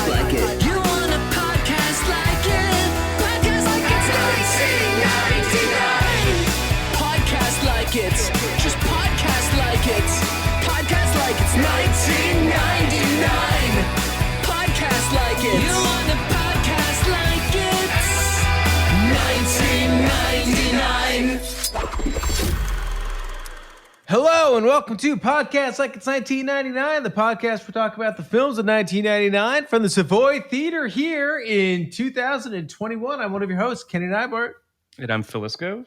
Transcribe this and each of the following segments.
like it. You want a podcast like it? Podcast like it's 1999. Podcast like it. Just podcast like it. Podcast like it's 1999. Podcast like it. You want a podcast like it's 1999. Hello and welcome to Podcast Like It's 1999, the podcast where we talk about the films of 1999 from the Savoy Theater here in 2021. I'm one of your hosts, Kenny Neibart. And I'm Phyllis Gove.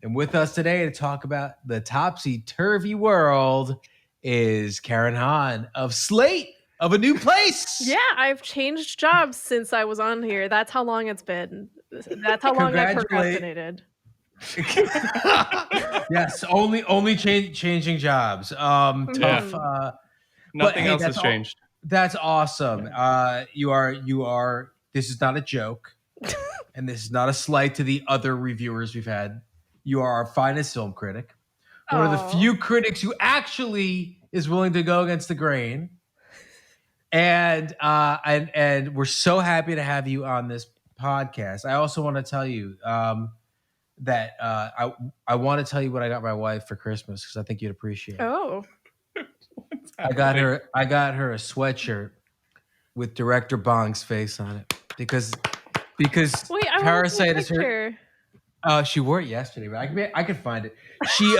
And with us today to talk about the Topsy Turvy world is Karen Hahn of Slate, of A New Place. Yeah, I've changed jobs since I was on here. That's how long it's been. That's how long I've procrastinated. Yes, only changing jobs. Tough. Nothing else has changed. That's awesome. You are. This is not a joke, and this is not a slight to the other reviewers we've had. You are our finest film critic, one of the few critics who actually is willing to go against the grain, and we're so happy to have you on this podcast. I also want to tell you that I want to tell you what I got my wife for Christmas because I think you'd appreciate it. Oh, I got her a sweatshirt with Director Bong's face on it because wait, I Parasite is her. her. She wore it yesterday, but I could find it. She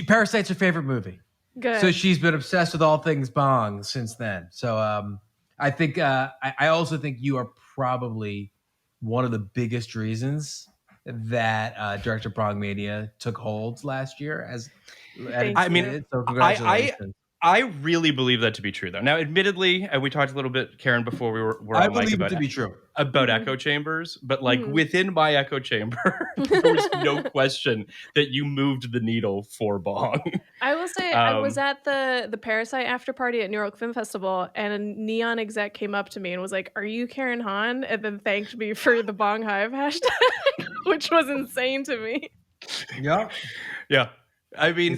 Parasite's her favorite movie. Good. So she's been obsessed with all things Bong since then. So I think I also think you are probably one of the biggest reasons that Director Bong Mania took hold last year. So congratulations. I really believe that to be true, though. Now, admittedly, and we talked a little bit, Karen, before we were I on mic believe about it to be true about echo chambers, but within my echo chamber, there was no question that you moved the needle for Bong. I will say I was at the Parasite after party at New York Film Festival, and a Neon exec came up to me and was like, "Are you Karen Hahn?" and then thanked me for the Bong Hive hashtag, which was insane to me. Yeah. I mean,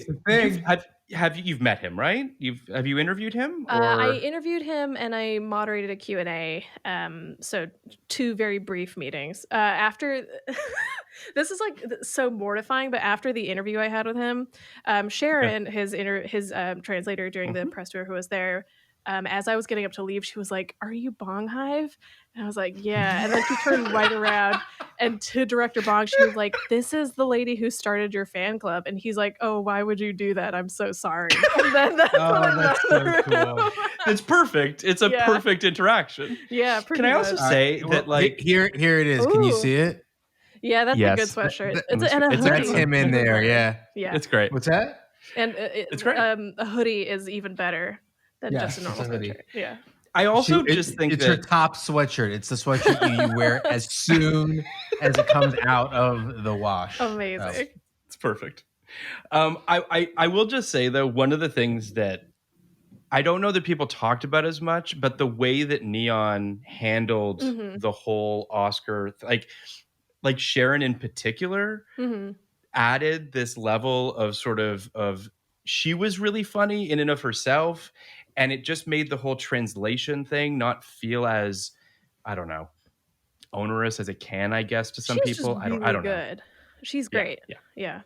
you've met him, right? Have you interviewed him? Or? I interviewed him and I moderated a Q&A. So 2 very brief meetings. After this is like so mortifying, but after the interview I had with him, Sharon, his translator during the press tour who was there, as I was getting up to leave, she was like, "Are you Bong Hive?" And I was like, "Yeah." And then she turned right around and to Director Bong, she was like, "This is the lady who started your fan club." And he's like, "Oh, why would you do that? I'm so sorry." And then that's so cool. It's perfect. It's a perfect interaction. Yeah. Can I also say that here it is. Ooh. Can you see it? Yeah, that's a good sweatshirt. That's him in there. Yeah. It's great. What's that? And it's great. A hoodie is even better than just a normal sweatshirt. Yeah. I also think it's her top sweatshirt. It's the sweatshirt you wear as soon as it comes out of the wash. Amazing. It's perfect. I will just say though, one of the things that I don't know that people talked about as much, but the way that Neon handled the whole Oscar, like Sharon in particular, added this level of sort of she was really funny in and of herself. And it just made the whole translation thing not feel as, I don't know, onerous as it can, I guess, to some people. I don't know. She's great. Yeah.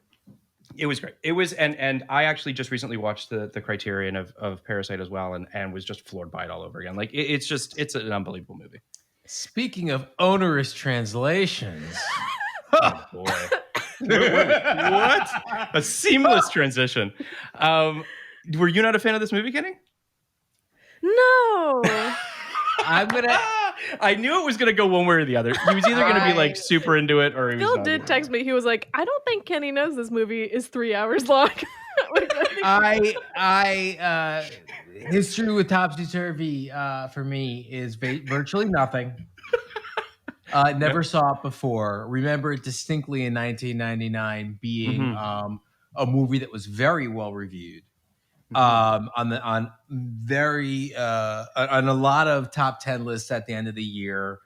It was great. It was, and I actually just recently watched the Criterion of Parasite as well, and was just floored by it all over again. Like it's an unbelievable movie. Speaking of onerous translations, oh boy, what a seamless transition. Were you not a fan of this movie, Kenny? No. I knew it was gonna go one way or the other. He was either gonna be like super into it, or he was Phil did text me. He was like, "I don't think Kenny knows this movie is 3 hours long." History with Topsy Turvy for me is virtually nothing. Never saw it before. Remember it distinctly in 1999 being a movie that was very well reviewed. On a lot of top 10 lists at the end of the year,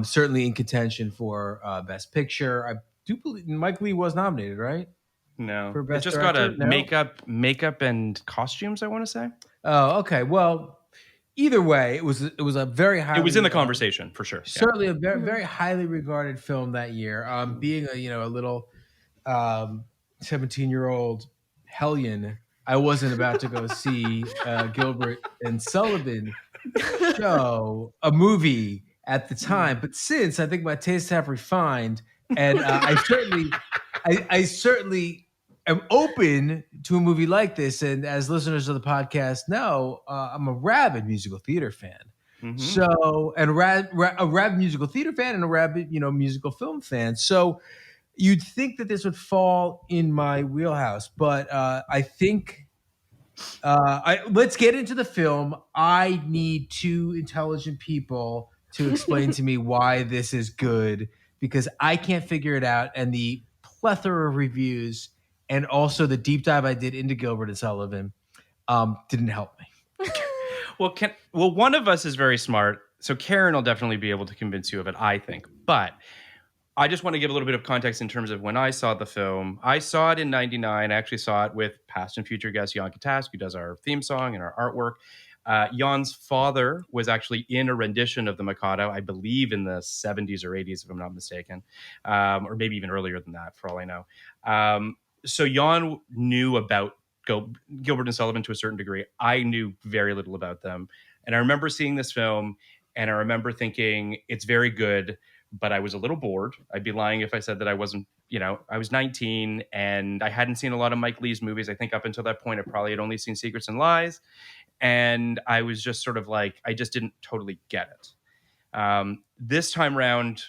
certainly in contention for Best Picture. I do believe Mike Leigh was nominated, right? No, for Best it just Director? got a makeup and costumes, I want to say. Oh, okay. Well, either way, it was a very highly. It was in the conversation for sure. Certainly a very very highly regarded film that year. Being a little 17-year-old hellion, I wasn't about to go see Gilbert and Sullivan show a movie at the time, but since I think my tastes have refined, and I certainly am open to a movie like this, and as listeners of the podcast know, I'm a rabid musical theater fan. Mm-hmm. So, and a rabid musical theater fan and a rabid musical film fan. So, you'd think that this would fall in my wheelhouse, but I think. Let's get into the film. I need two intelligent people to explain to me why this is good, because I can't figure it out. And the plethora of reviews and also the deep dive I did into Gilbert and Sullivan didn't help me. Well, one of us is very smart, so Karen will definitely be able to convince you of it, I think. But I just want to give a little bit of context in terms of when I saw the film. I saw it in '99. I actually saw it with past and future guest Jan Katask, who does our theme song and our artwork. Jan's father was actually in a rendition of the Mikado, I believe in the 70s or 80s, if I'm not mistaken, or maybe even earlier than that, for all I know. So Jan knew about Gilbert and Sullivan to a certain degree. I knew very little about them. And I remember seeing this film, and I remember thinking, it's very good, but I was a little bored. I'd be lying if I said that I wasn't, I was 19 and I hadn't seen a lot of Mike Leigh's movies. I think up until that point, I probably had only seen Secrets and Lies. And I was just sort of like, I just didn't totally get it. This time around,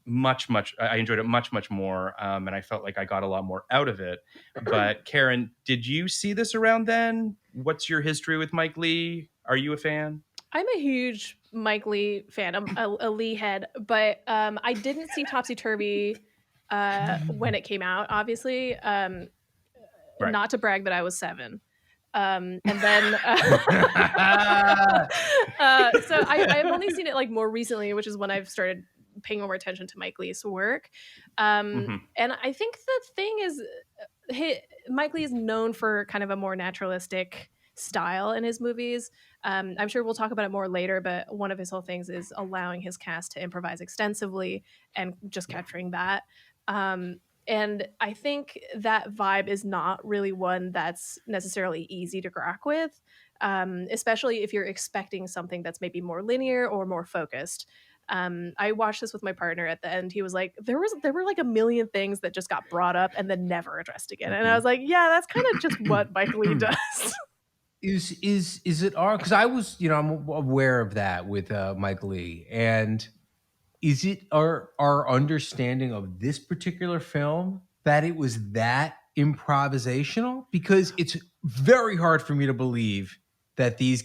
I enjoyed it much, much more. And I felt like I got a lot more out of it. But Karen, did you see this around then? What's your history with Mike Leigh? Are you a fan? I'm a huge Mike Leigh fan. I'm a Leigh head, but I didn't see Topsy Turvy when it came out, obviously. Right. Not to brag, but I was 7. And then so I've only seen it like more recently, which is when I've started paying more attention to Mike Leigh's work. And I think the thing is, Mike Leigh is known for kind of a more naturalistic style in his movies. I'm sure we'll talk about it more later, but one of his whole things is allowing his cast to improvise extensively and just capturing that. And I think that vibe is not really one that's necessarily easy to crack with, especially if you're expecting something that's maybe more linear or more focused. I watched this with my partner at the end. He was like, there were like a million things that just got brought up and then never addressed again. And I was like, yeah, that's kind of just what Mike Leigh does. Is it because I was I'm aware of that with Mike Leigh, and is it our understanding of this particular film that it was that improvisational? Because it's very hard for me to believe that these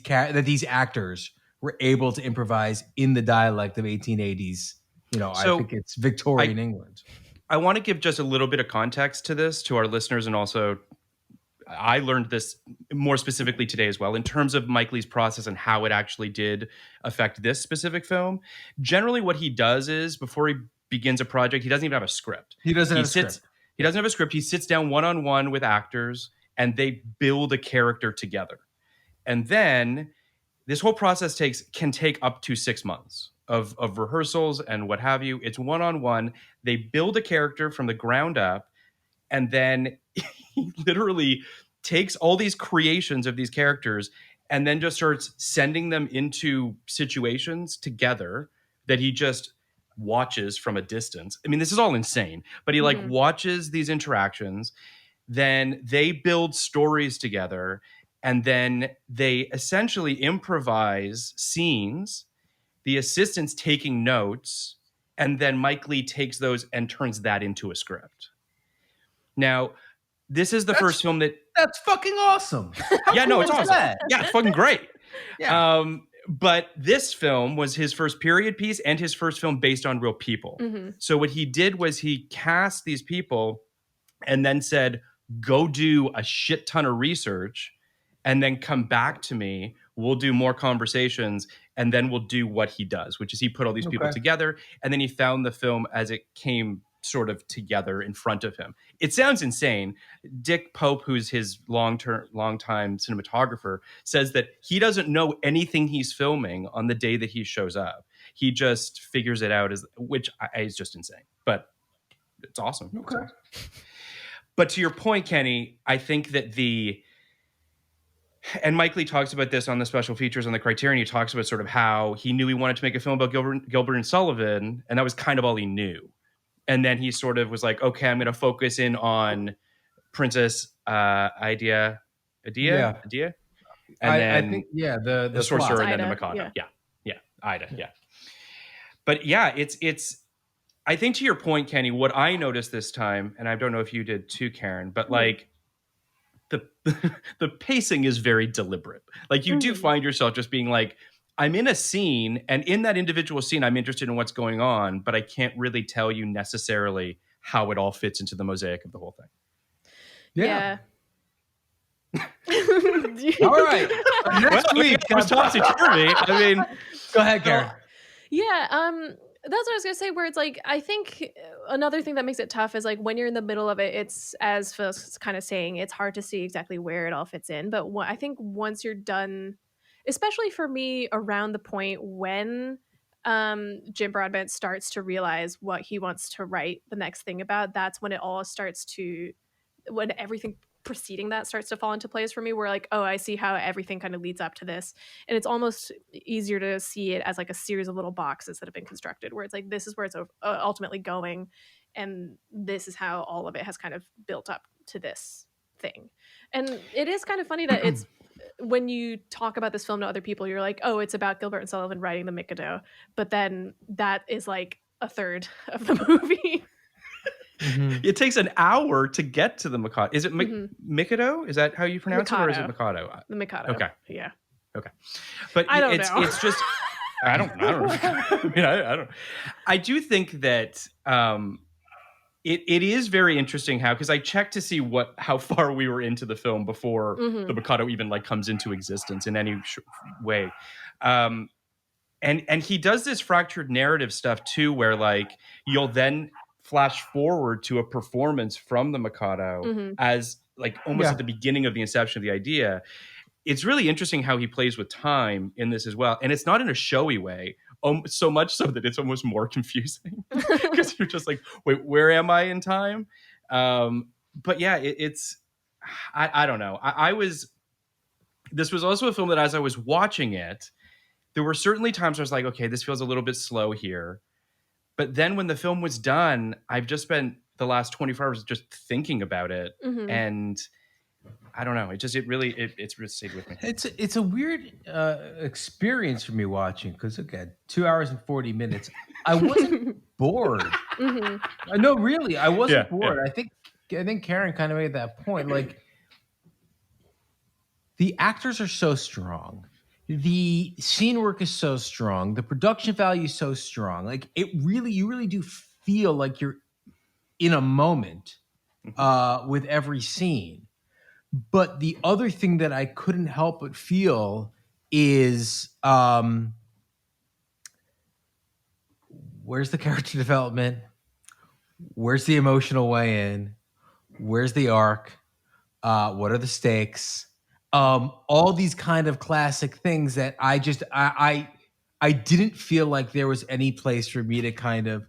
actors were able to improvise in the dialect of 1880s. I think it's Victorian England. I want to give just a little bit of context to this to our listeners, and also I learned this more specifically today as well in terms of Mike Leigh's process and how it actually did affect this specific film. Generally, what he does is before he begins a project, he doesn't even have a script. He doesn't have a script. He sits down one-on-one with actors and they build a character together. And then this whole process can take up to 6 months of rehearsals and what have you. It's one-on-one. They build a character from the ground up, and then he literally takes all these creations of these characters and then just starts sending them into situations together that he just watches from a distance. I mean, this is all insane, but he watches these interactions. Then they build stories together, and then they essentially improvise scenes, the assistants taking notes, and then Mike Leigh takes those and turns that into a script. Now, this is the first film that's fucking awesome. Yeah, no, it's awesome. That? Yeah, it's fucking great. Yeah. But this film was his first period piece and his first film based on real people. Mm-hmm. So what he did was he cast these people and then said, go do a shit ton of research and then come back to me. We'll do more conversations, and then we'll do what he does, which is he put all these people together, and then he found the film as it came sort of together in front of him. It sounds insane. Dick Pope, who's his long-time cinematographer, says that he doesn't know anything he's filming on the day that he shows up. He just figures it out, which is just insane. But it's awesome. Okay. It's awesome. But to your point, Kenny, I think that and Mike Leigh talks about this on the special features on the Criterion. He talks about sort of how he knew he wanted to make a film about Gilbert and Sullivan, and that was kind of all he knew. And then he sort of was like, okay, I'm going to focus in on Princess Idea. And then I think, the Sorcerer and then the Ida, Mikado. Yeah. Ida, yeah. But yeah, it's I think to your point, Kenny, what I noticed this time, and I don't know if you did too, Karen, but like the pacing is very deliberate. Like you do find yourself just being like, I'm in a scene, and in that individual scene, I'm interested in what's going on, but I can't really tell you necessarily how it all fits into the mosaic of the whole thing. Yeah. All right. Next week, it was Topsy Turvy. I mean, go ahead, Karen. Yeah, that's what I was gonna say. Where it's like, I think another thing that makes it tough is like when you're in the middle of it, it's, as Phil's kind of saying, it's hard to see exactly where it all fits in. But I think once you're done, especially for me, around the point when Jim Broadbent starts to realize what he wants to write the next thing about, that's when it all starts to, when everything preceding that starts to fall into place for me, where like, oh, I see how everything kind of leads up to this, and it's almost easier to see it as like a series of little boxes that have been constructed, where it's like, this is where it's ultimately going, and this is how all of it has kind of built up to this thing. And it is kind of funny that it's when you talk about this film to other people, you're like, oh, it's about Gilbert and Sullivan writing the Mikado, but then that is like a third of the movie. It takes an hour to get to the Mikado. Is it Mikado? Is that how you pronounce it, or is it Mikado? The Mikado. Okay. Yeah. Okay. But I don't know. It's just I don't know. I mean, I don't. I do think that it is very interesting how, because I checked to see how far we were into the film before the Mikado even like comes into existence in any way. And he does this fractured narrative stuff too, where like you'll then flash forward to a performance from the Mikado as like almost at the beginning of the inception of the idea. It's really interesting how he plays with time in this as well. And it's not in a showy way, so much so that it's almost more confusing because you're just like, wait, where am I in time? But yeah, I don't know. This was also a film that as I was watching it, there were certainly times where I was like, okay, this feels a little bit slow here. But then when the film was done, I've just spent the last 24 hours just thinking about it. And I don't know. It's really stayed with me. It's a weird experience for me watching, because again, 2 hours and 40 minutes. I wasn't bored. No, really, I wasn't bored. Yeah. I think Karen kind of made that point. Like, the actors are so strong. The scene work is so strong. The production value is so strong. Like, you really do feel like you're in a moment with every scene. But the other thing that I couldn't help but feel is where's the character development? Where's the emotional way in? Where's the arc? What are the stakes? All these kind of classic things that I didn't feel like there was any place for me to kind of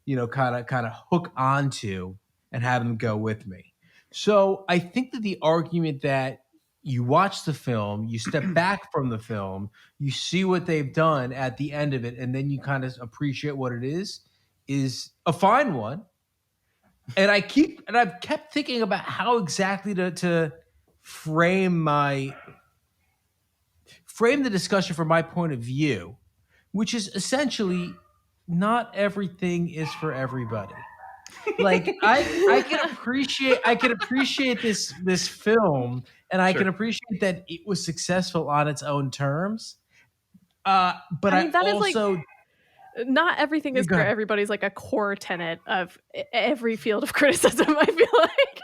hook onto and have them go with me. So I think that the argument that you watch the film, you step back from the film, you see what they've done at the end of it, and then you kind of appreciate what it is a fine one. And I've kept thinking about how exactly to frame the discussion from my point of view, which is essentially not everything is for everybody. Like, I can appreciate this film, and I can appreciate that it was successful on its own terms. But I mean, that also, is like, not everything is for everybody is like a core tenet of every field of criticism, I feel like.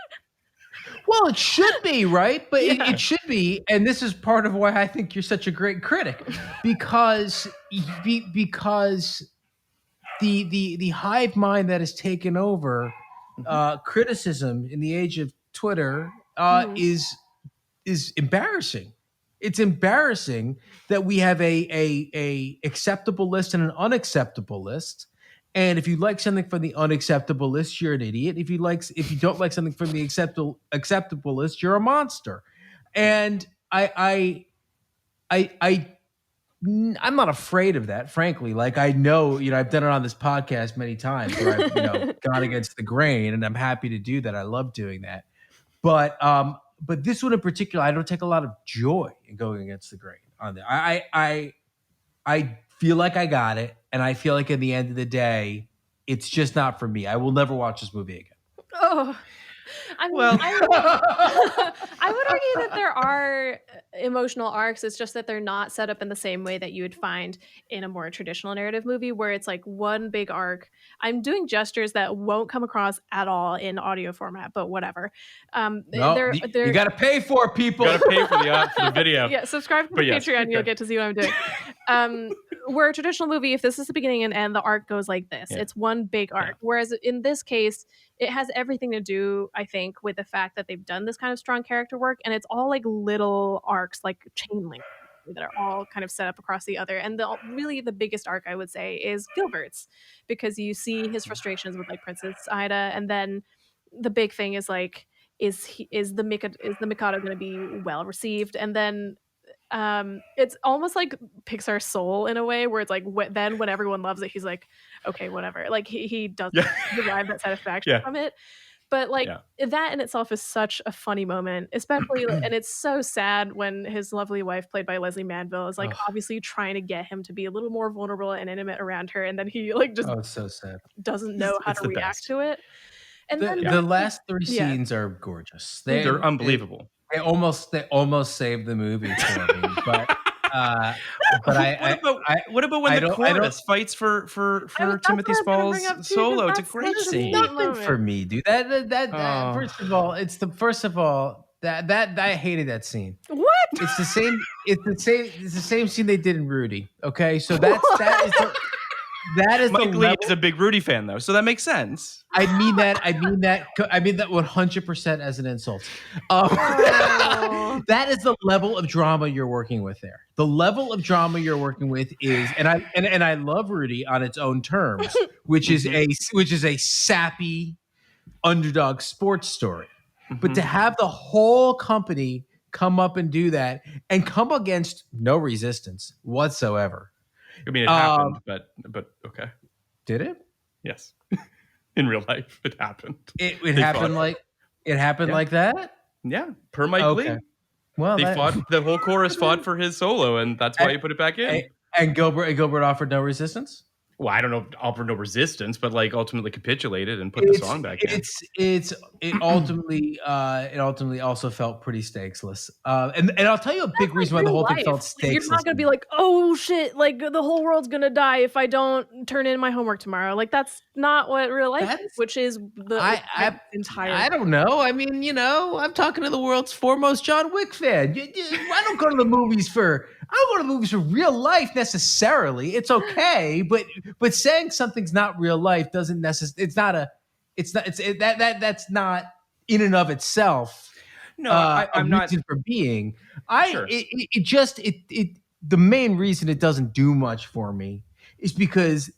Well, it should be, right? But it should be, and this is part of why I think you're such a great critic, because the hive mind that has taken over criticism in the age of Twitter is embarrassing. It's embarrassing that we have a acceptable list and an unacceptable list. And if you like something from the unacceptable list, you're an idiot. If you don't like something from the acceptable list, you're a monster. And I'm not afraid of that, frankly. Like, I know, I've done it on this podcast many times where I've, gone against the grain, and I'm happy to do that. I love doing that. But this one in particular, I don't take a lot of joy in going against the grain on there. I feel like I got it, and I feel like at the end of the day, it's just not for me. I will never watch this movie again. Oh, I mean, I would argue that there are emotional arcs. It's just that they're not set up in the same way that you would find in a more traditional narrative movie, where it's like one big arc. I'm doing gestures that won't come across at all in audio format, but whatever. You got to pay for it, people. You got to pay for the video. Yeah, subscribe to the Patreon. Okay. You'll get to see what I'm doing. Where a traditional movie, if this is the beginning and end, the arc goes like this. Yeah. It's one big arc. Yeah. Whereas in this case, it has everything to do, I think, with the fact that they've done this kind of strong character work, and it's all like little arcs, like chain link, that are all kind of set up across the other. And really the biggest arc, I would say, is Gilbert's, because you see his frustrations with like Princess Ida, and then the big thing is like, is the Mikado going to be well received? And then it's almost like Pixar's Soul in a way, where it's like then when everyone loves it, he's like, okay, whatever. Like he doesn't derive that satisfaction from it. But like that in itself is such a funny moment, especially, and it's so sad when his lovely wife, played by Leslie Manville, is like obviously trying to get him to be a little more vulnerable and intimate around her, and then he like just it's so sad. Doesn't know how to react to it. And the last three scenes are gorgeous. They're unbelievable. They almost saved the movie for me, but what about when the chorus fights for Timothy Spall's solo? It's a great scene. Nothing for me, dude. That first of all, that I hated that scene. What? It's the same scene they did in Rudy. Okay, so that is Mike Leigh is a big Rudy fan, though, so that makes sense. I mean that 100% as an insult. That is the level of drama you're working with there. The level of drama you're working with is, and I love Rudy on its own terms, which is a sappy underdog sports story. But to have the whole company come up and do that and come against no resistance whatsoever. I mean, it happened, but okay. Did it? Yes. In real life, it happened. It happened like that? Yeah, per Mike Leigh. Well, the whole chorus fought for his solo, and that's why he put it back in. And Gilbert offered no resistance? Well, I don't know, offered no resistance, but like ultimately capitulated and put the song back in. It ultimately also felt pretty stakesless. And I'll tell you a big reason why the whole thing felt stakesless. You're not gonna be like, oh shit, like the whole world's gonna die if I don't turn in my homework tomorrow. Like that's not what real life is, which is the entire. I don't know. I mean, I'm talking to the world's foremost John Wick fan. I don't go to the movies for real life necessarily. It's okay, but saying something's not real life doesn't necessarily. That's not in and of itself. No, I'm not for being. The main reason it doesn't do much for me is because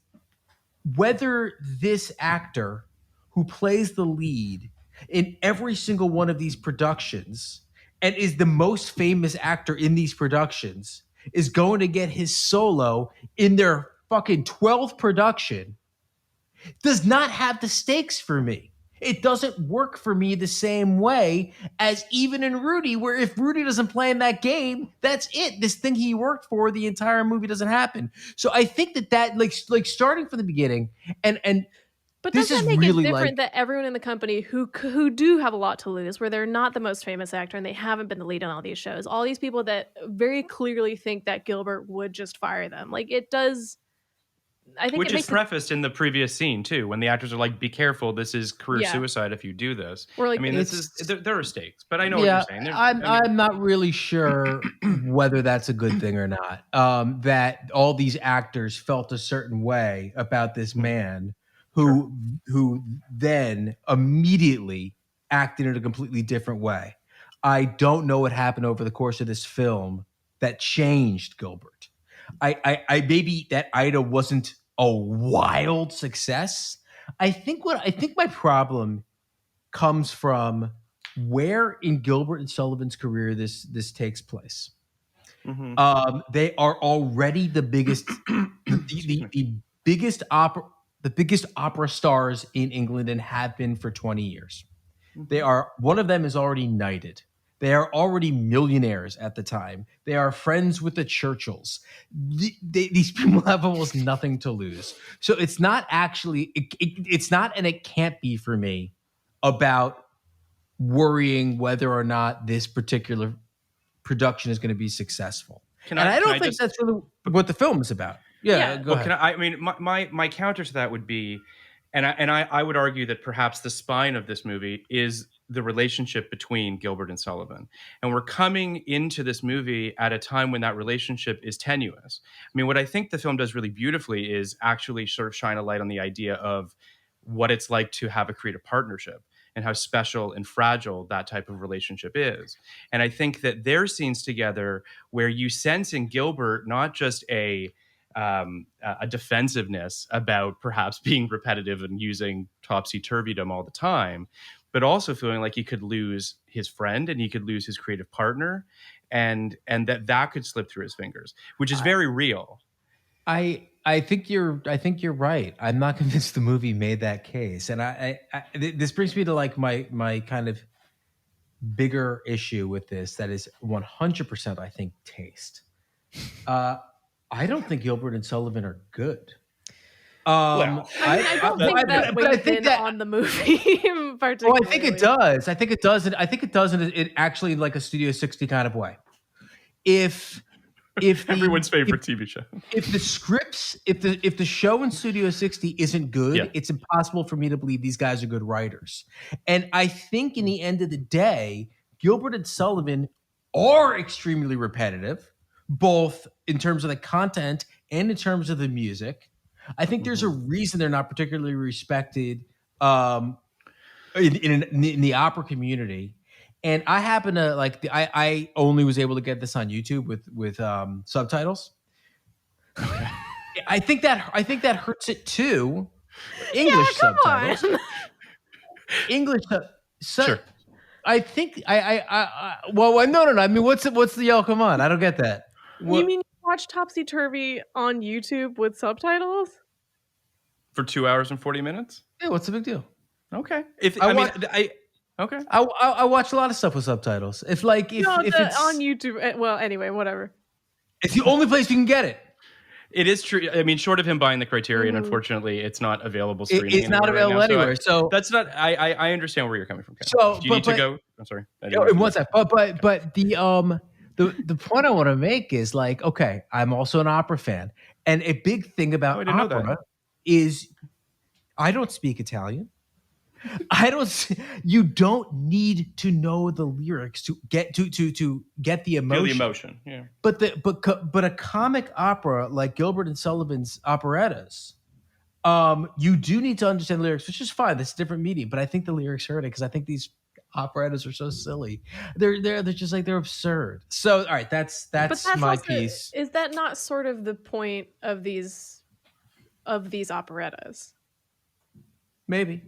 whether this actor who plays the lead in every single one of these productions and is the most famous actor in these productions is going to get his solo in their fucking 12th production does not have the stakes for me. It doesn't work for me the same way as even in Rudy, where if Rudy doesn't play in that game, that's it. This thing he worked for the entire movie doesn't happen. So I think that like starting from the beginning But does that make it different that everyone in the company who do have a lot to lose, where they're not the most famous actor and they haven't been the lead on all these shows, all these people that very clearly think that Gilbert would just fire them, like it does I think Which it is makes prefaced in the previous scene too, when the actors are like, "Be careful, this is career suicide if you do this." Or like, I mean, there are stakes, but I know what you're saying. I'm not really sure whether that's a good thing or not. That all these actors felt a certain way about this man who then immediately acted in a completely different way. I don't know what happened over the course of this film that changed Gilbert. I maybe that Ida wasn't a wild success. I think my problem comes from where in Gilbert and Sullivan's career this takes place. They are already the biggest the biggest opera stars in England and have been for 20 years. They are one of them is already knighted. They are already millionaires at the time. They are friends with the Churchills. These people have almost nothing to lose. So it's not actually, it's not, and it can't be for me about worrying whether or not this particular production is going to be successful. I don't think that's really what the film is about. Yeah. Go ahead. I mean, my counter to that would be, and I would argue that perhaps the spine of this movie is the relationship between Gilbert and Sullivan. And we're coming into this movie at a time when that relationship is tenuous. I mean, what I think the film does really beautifully is actually sort of shine a light on the idea of what it's like to have a creative partnership and how special and fragile that type of relationship is. And I think that their scenes together where you sense in Gilbert not just a defensiveness about perhaps being repetitive and using topsy-turvydom all the time, but also feeling like he could lose his friend and he could lose his creative partner, and that could slip through his fingers, which is very real. I think you're right. I'm not convinced the movie made that case, and this brings me to like my kind of bigger issue with this. That is 100%. I think taste. I don't think Gilbert and Sullivan are good. I don't think that weighs in on the movie particularly. Well, I think it does. I think it does. I think it does in actually like a Studio 60 kind of way. If everyone's favorite TV show. If the scripts, if the show in Studio 60 isn't good, it's impossible for me to believe these guys are good writers. And I think in the end of the day, Gilbert and Sullivan are extremely repetitive, both in terms of the content and in terms of the music. I think there's a reason they're not particularly respected in the opera community. And I happen to like I only was able to get this on YouTube with subtitles. I think that hurts it too. English subtitles. English. Sure. I think well no. I mean, what's the oh, come on? I don't get that. You mean you watch Topsy Turvy on YouTube with subtitles for 2 hours and 40 minutes? Yeah, what's the big deal? Okay. Okay. I watch a lot of stuff with subtitles. If it's on YouTube, well, anyway, whatever. It's the only place you can get it. It is true. I mean, short of him buying the Criterion, unfortunately, it's not available streaming. It's not available anywhere. So that's not. I understand where you're coming from. Ken. So do you need to go? I'm sorry. One sec. But the point I want to make is like, okay, I'm also an opera fan, and a big thing about opera is I don't speak Italian. You don't need to know the lyrics to get to get the emotion. Feel the emotion, yeah. But a comic opera like Gilbert and Sullivan's operettas, you do need to understand the lyrics, which is fine. That's a different medium. But I think the lyrics hurt it because I think these operettas are so silly. They're just like they're absurd. So all right, that's my also, piece. Is that not sort of the point of these operettas? Maybe.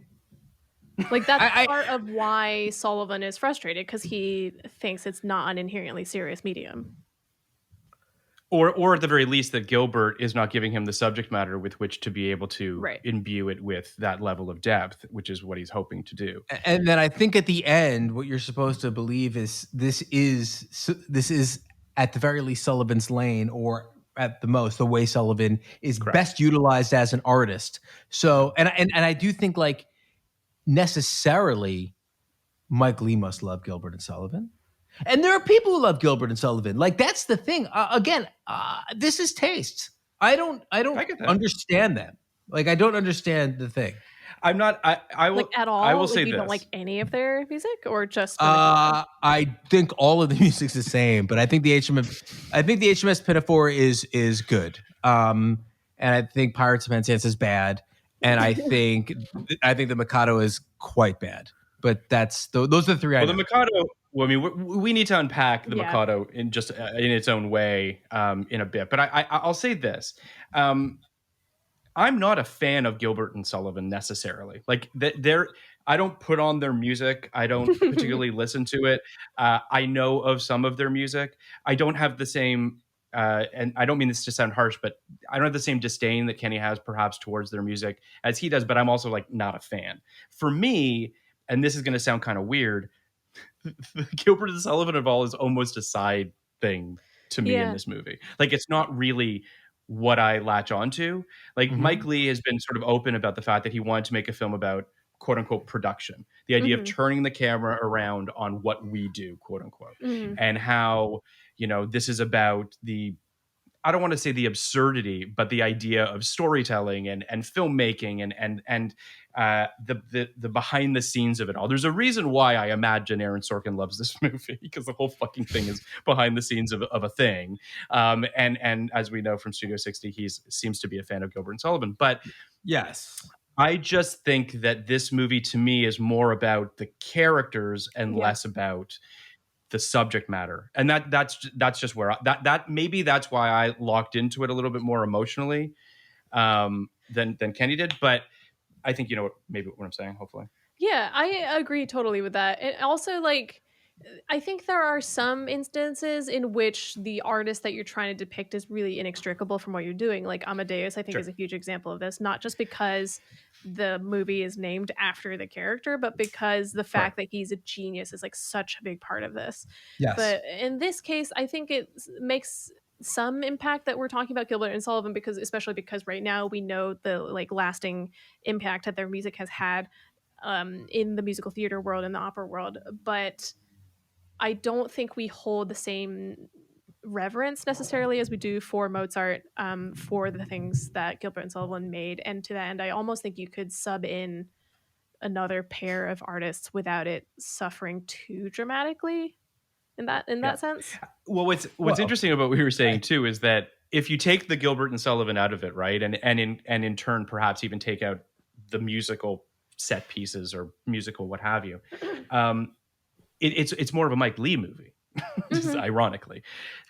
Like that's part of why Sullivan is frustrated because he thinks it's not an inherently serious medium. Or at the very least that Gilbert is not giving him the subject matter with which to be able to imbue it with that level of depth, which is what he's hoping to do. And then I think at the end, what you're supposed to believe is this is at the very least Sullivan's lane, or at the most the way Sullivan is best utilized as an artist. So and I do think like necessarily Mike Leigh must love Gilbert and Sullivan. And there are people who love Gilbert and Sullivan. Like that's the thing. Again, this is taste. I don't I get that. understand them. Like, I don't understand the thing. I'm not. I will Like at all? I will Like say you this. don't like any of their music, or just from the I think all of the music's the same, but I think the HMS Pinafore is good. And I think Pirates of Penzance is bad, and I think the Mikado is quite bad. But those are the three I Well, know. the Mikado. Well, I mean, we need to unpack the Yeah. Mikado in just in its own way in a bit. But I'll say this: I'm not a fan of Gilbert and Sullivan necessarily. Like I don't put on their music. I don't particularly listen to it. I know of some of their music. I don't have the same. And I don't mean this to sound harsh, but I don't have the same disdain that Kenny has perhaps towards their music as he does. But I'm also like not a fan. For me, and this is going to sound kind of weird, Gilbert and Sullivan of all is almost a side thing to me in this movie. Like, it's not really what I latch onto. Like, Mike Leigh has been sort of open about the fact that he wanted to make a film about quote unquote production, the idea of turning the camera around on what we do, quote unquote, and how, this is about I don't want to say the absurdity, but the idea of storytelling and filmmaking and the behind the scenes of it all. There's a reason why I imagine Aaron Sorkin loves this movie, because the whole fucking thing is behind the scenes of a thing. And as we know from Studio 60, he seems to be a fan of Gilbert and Sullivan. But Yes. I just think that this movie to me is more about the characters and less about the subject matter. And that's just where maybe that's why I locked into it a little bit more emotionally than Kenny did. But I think you know what I'm saying, hopefully. Yeah, I agree totally with that. And also, like, I think there are some instances in which the artist that you're trying to depict is really inextricable from what you're doing. Like Amadeus, I think, is a huge example of this, not just because the movie is named after the character, but because the fact that he's a genius is like such a big part of this. Yes. But in this case, I think it makes some impact that we're talking about Gilbert and Sullivan, especially because right now we know the like lasting impact that their music has had in the musical theater world and the opera world. But I don't think we hold the same reverence necessarily as we do for Mozart for the things that Gilbert and Sullivan made. And to that end, I almost think you could sub in another pair of artists without it suffering too dramatically in that sense. Well, what's interesting about what we were saying too is that if you take the Gilbert and Sullivan out of it, right, and in turn perhaps even take out the musical set pieces or musical what have you, it's more of a Mike Leigh movie. Ironically,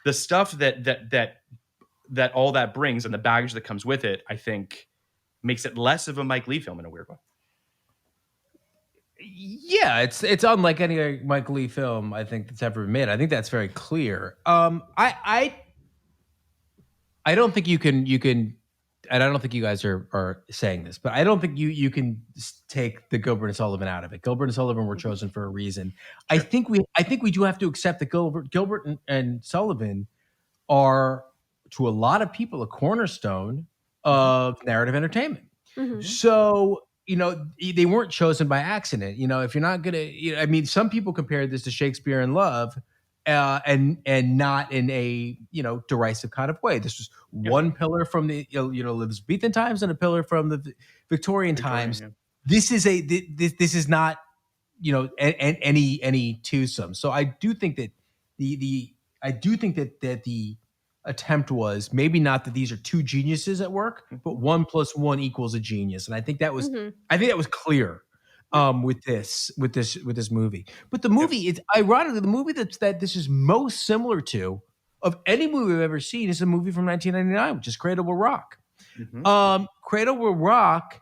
the stuff that all that brings and the baggage that comes with it, I think, makes it less of a Mike Leigh film in a weird way. Yeah, it's unlike any Mike Leigh film I think that's ever been made. I think that's very clear. I don't think you can, and I don't think you guys are saying this, but I don't think you can take the Gilbert and Sullivan out of it. Gilbert and Sullivan were chosen for a reason. Sure. I think we do have to accept that Gilbert and Sullivan are, to a lot of people, a cornerstone of narrative entertainment. Mm-hmm. So, they weren't chosen by accident. If you're not gonna, some people compared this to Shakespeare in Love, and not in a derisive kind of way. This was one pillar from the Elizabethan times and a pillar from the Victorian times. Yeah. This is not any twosome. So I do think that the attempt was maybe not that these are two geniuses at work, but 1 + 1 = a genius, and I think that was clear with this movie. But the movie, it's ironically the movie that this is most similar to of any movie I've ever seen is a movie from 1999, which is Cradle Will Rock. Mm-hmm. Cradle Will Rock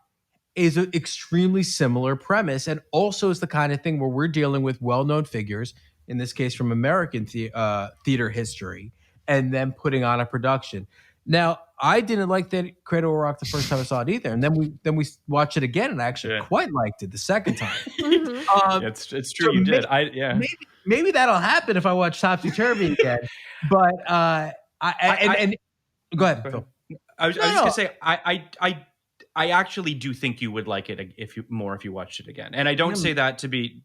is an extremely similar premise, and also is the kind of thing where we're dealing with well-known figures, in this case from American theater history, and then putting on a production. Now, I didn't like that Cradle Will Rock the first time I saw it either, and then we watched it again, and I actually quite liked it the second time. It's true, so you did. Maybe that'll happen if I watch Topsy Turvy again. But go ahead. Phil. I was just gonna say I actually do think you would like it if you watched it again. And I don't say that to be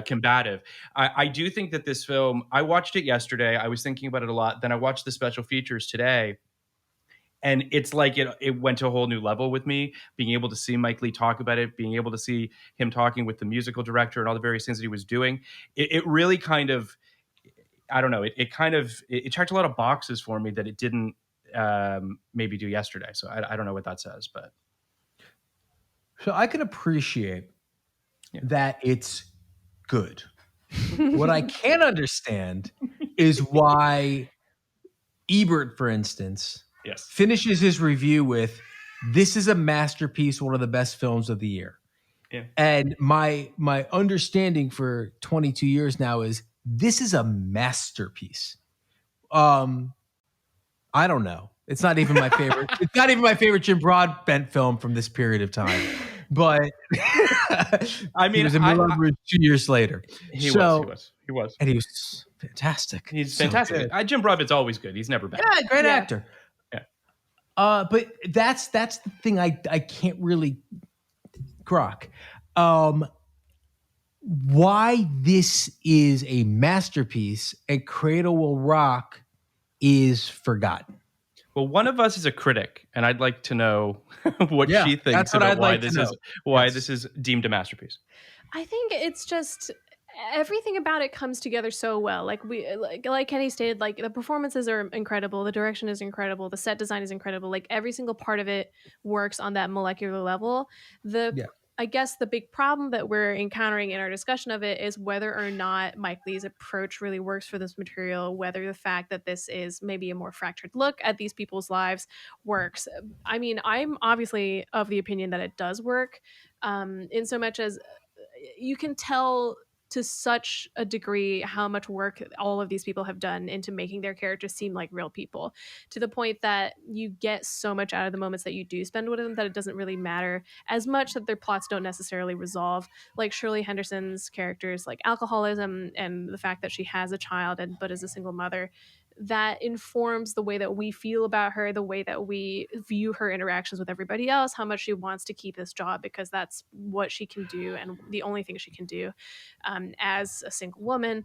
combative. I do think that this film, I watched it yesterday. I was thinking about it a lot. Then I watched the special features today. And it's like it went to a whole new level with me, being able to see Mike Leigh talk about it, being able to see him talking with the musical director and all the various things that he was doing. It really kind of, I don't know, it checked a lot of boxes for me that it didn't maybe do yesterday. So I don't know what that says, but. So I can appreciate that it's good. What I can't understand is why Ebert, for instance, finishes his review with, "This is a masterpiece, one of the best films of the year." Yeah. And my understanding for 22 years now is this is a masterpiece. I don't know. It's not even my favorite. It's not even my favorite Jim Broadbent film from this period of time. But I mean, he was in Moulin Rouge 2 years later. He was, and he was fantastic. He's fantastic. Jim Broadbent's always good. He's never bad. Yeah, great actor. Yeah. But that's the thing I can't really grok. Why this is a masterpiece and Cradle Will Rock is forgotten. Well, one of us is a critic, and I'd like to know what she thinks about why this is deemed a masterpiece. I think it's just everything about it comes together so well. Like Kenny stated, like the performances are incredible, the direction is incredible, the set design is incredible. Like every single part of it works on that molecular level. I guess the big problem that we're encountering in our discussion of it is whether or not Mike Leigh's approach really works for this material, whether the fact that this is maybe a more fractured look at these people's lives works. I mean, I'm obviously of the opinion that it does work, in so much as you can tell to such a degree how much work all of these people have done into making their characters seem like real people, to the point that you get so much out of the moments that you do spend with them that it doesn't really matter as much, that their plots don't necessarily resolve. Like Shirley Henderson's characters, like alcoholism and the fact that she has a child but is a single mother, that informs the way that we feel about her, the way that we view her interactions with everybody else, how much she wants to keep this job because that's what she can do and the only thing she can do as a single woman.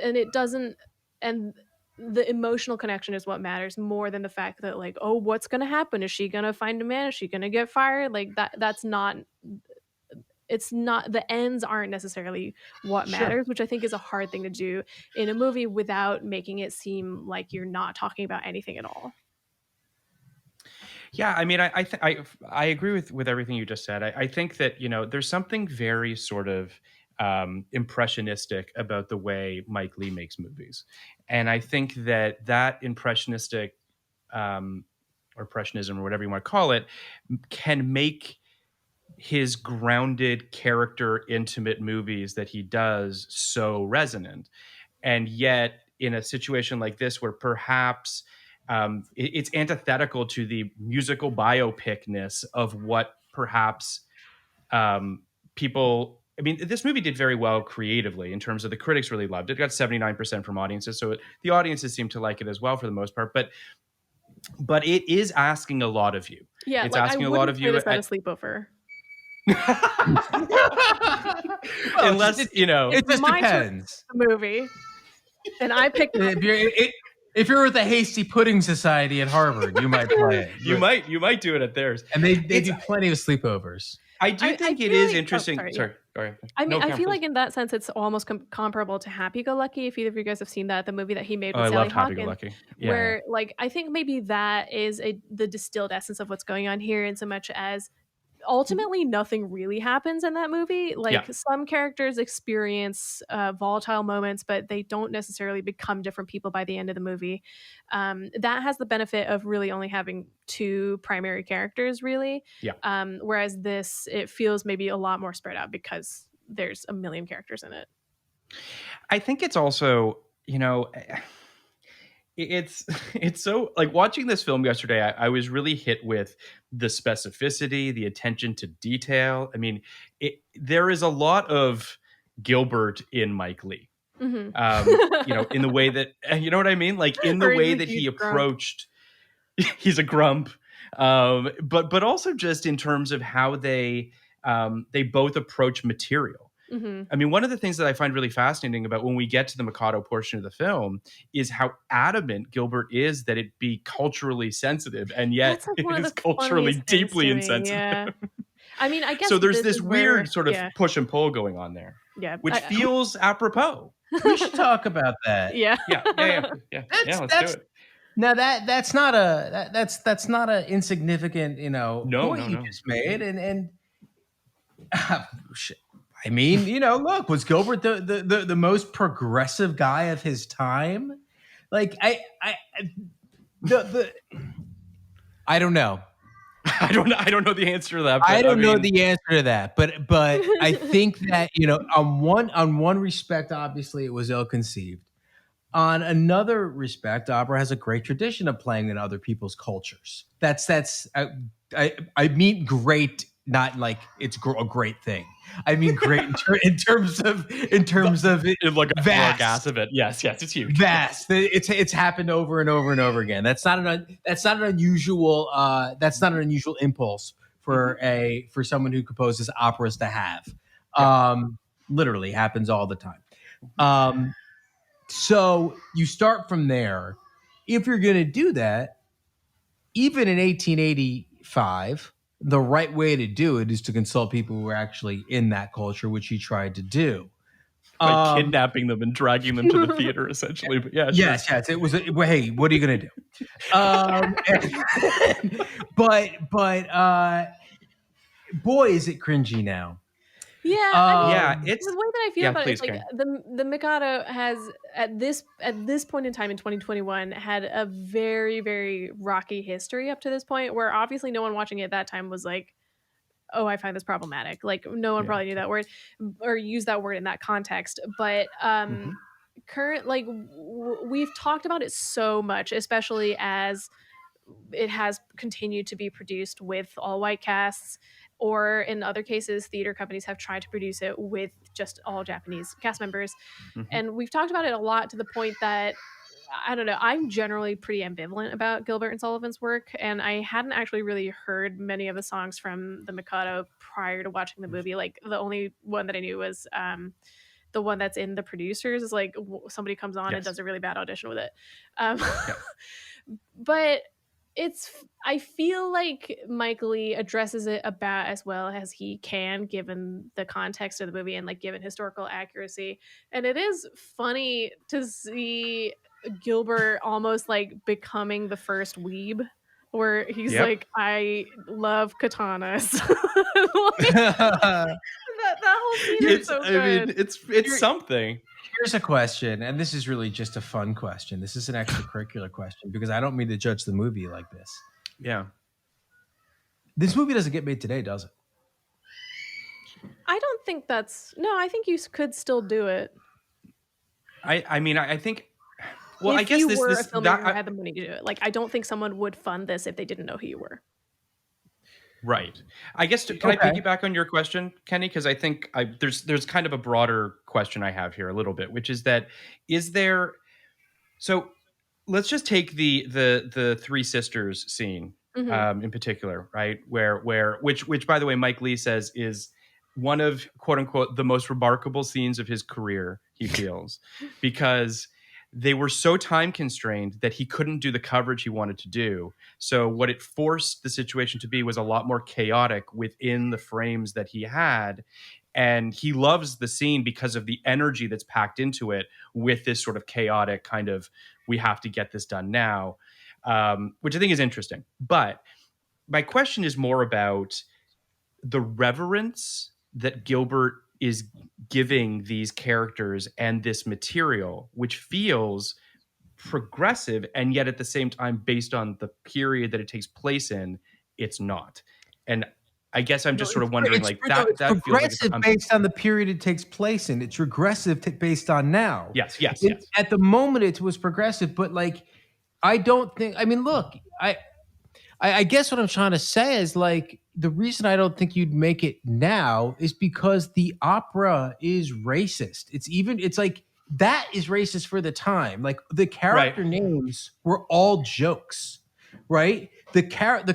And it doesn't, and the emotional connection is what matters more than the fact that, like, oh, what's going to happen? Is she going to find a man? Is she going to get fired? Like that's not, it's not, the ends aren't necessarily what matters, which I think is a hard thing to do in a movie without making it seem like you're not talking about anything at all. Yeah, I mean, I agree with everything you just said. I think that, there's something very sort of impressionistic about the way Mike Leigh makes movies. And I think that impressionistic or impressionism or whatever you want to call it can make his grounded character intimate movies that he does so resonant. And yet in a situation like this where perhaps it's antithetical to the musical biopicness of what perhaps people, I mean, this movie did very well creatively in terms of the critics really loved it. It got 79% from audiences. So the audiences seem to like it as well for the most part, but it is asking a lot of you. Yeah. It's asking a lot of you at a sleepover. Unless it just depends. Movie, and I picked. If you're with the Hasty Pudding Society at Harvard, you might play it. You might do it at theirs, and they do plenty of sleepovers. I think it is interesting. Sorry. I mean, I feel like in that sense, it's almost comparable to Happy Go Lucky. If either of you guys have seen that, the movie that he made with Sally Hawkins, where like I think maybe that is the distilled essence of what's going on here, in so much as ultimately nothing really happens in that movie. Like some characters experience volatile moments, but they don't necessarily become different people by the end of the movie. That has the benefit of really only having two primary characters, really. Whereas this, it feels maybe a lot more spread out because there's a million characters in it. I think it's also, it's so, like, watching this film yesterday, I was really hit with the specificity, the attention to detail. I mean, there is a lot of Gilbert in Mike Leigh, in the way that, you know what I mean? Like in the way that he approached, he's a grump. But also just in terms of how they both approach material. I mean, one of the things that I find really fascinating about when we get to the Mikado portion of the film is how adamant Gilbert is that it be culturally sensitive, and yet That's like it one of is the culturally funniest things deeply to me, insensitive. Yeah. I mean, I guess So there's this this is weird where, sort of push and pull going on there, which feels apropos. We should talk about that. Yeah. Yeah. Let's do it. Now that's not a insignificant, point you just made, and I mean, look, was Gilbert the most progressive guy of his time? Like I don't know. I don't know the answer to that. But I don't know the answer to that, but I think that on one respect, obviously it was ill-conceived. On another respect, opera has a great tradition of playing in other people's cultures. I mean great, not like it's a great thing. I mean great in terms of like a vast of it. Yes, it's huge. Vast. It's happened over and over and over again. That's not an unusual impulse for someone who composes operas to have. Literally happens all the time. So you start from there. If you're going to do that, even in 1885, the right way to do it is to consult people who are actually in that culture, which he tried to do. By kidnapping them and dragging them to the theater, essentially. But yeah, sure. Yes. It was. Hey, what are you going to do? But boy, is it cringy now. Yeah, it's the way that I feel about it. Please, Like the Mikado has at this point in time in 2021 had a very, very rocky history up to this point, where obviously no one watching it at that time was like, "Oh, I find this problematic." Like no one probably knew that word or used that word in that context. But current, like we've talked about it so much, especially as it has continued to be produced with all white casts. Or in other cases, theater companies have tried to produce it with just all Japanese cast members. And we've talked about it a lot to the point that, I don't know, I'm generally pretty ambivalent about Gilbert and Sullivan's work. And I hadn't actually really heard many of the songs from the Mikado prior to watching the movie. Like the only one that I knew was the one that's in The Producers, is like somebody comes on and does a really bad audition with it. But I feel like Mike Leigh addresses it about as well as he can, given the context of the movie and like given historical accuracy. And it is funny to see Gilbert almost like becoming the first weeb, where he's like, I love katanas. That whole scene is so good. I mean, it's something. Here's a question, and this is really just a fun question. This is an extracurricular question because I don't mean to judge the movie like this. Yeah. This movie doesn't get made today, does it? I don't think I think you could still do it. I mean, I think, well, if I guess you this were a filmmaker who had the money to do it. Like, I don't think someone would fund this if they didn't know who you were. Right. I guess, can I piggyback on your question, Kenny? Because I think there's kind of a broader question I have here a little bit, which is that, so let's just take the Three Sisters scene in particular, right? Which by the way, Mike Leigh says is one of, quote unquote, the most remarkable scenes of his career, he feels, because they were so time constrained that he couldn't do the coverage he wanted to do. So what it forced the situation to be was a lot more chaotic within the frames that he had. And he loves the scene because of the energy that's packed into it with this sort of chaotic kind of, we have to get this done now, which I think is interesting. But my question is more about the reverence that Gilbert is giving these characters and this material, which feels progressive, and yet at the same time, based on the period that it takes place in, it's not. And I guess I'm just sort of wondering, like, that progressive feels like based on the period it takes place in. It's regressive based on now. Yes. At the moment, it was progressive, but like, I don't think. I mean, look, I guess what I'm trying to say is like, the reason I don't think you'd make it now is because the opera is racist. It's like that is racist for the time. Like the character names were all jokes, right? The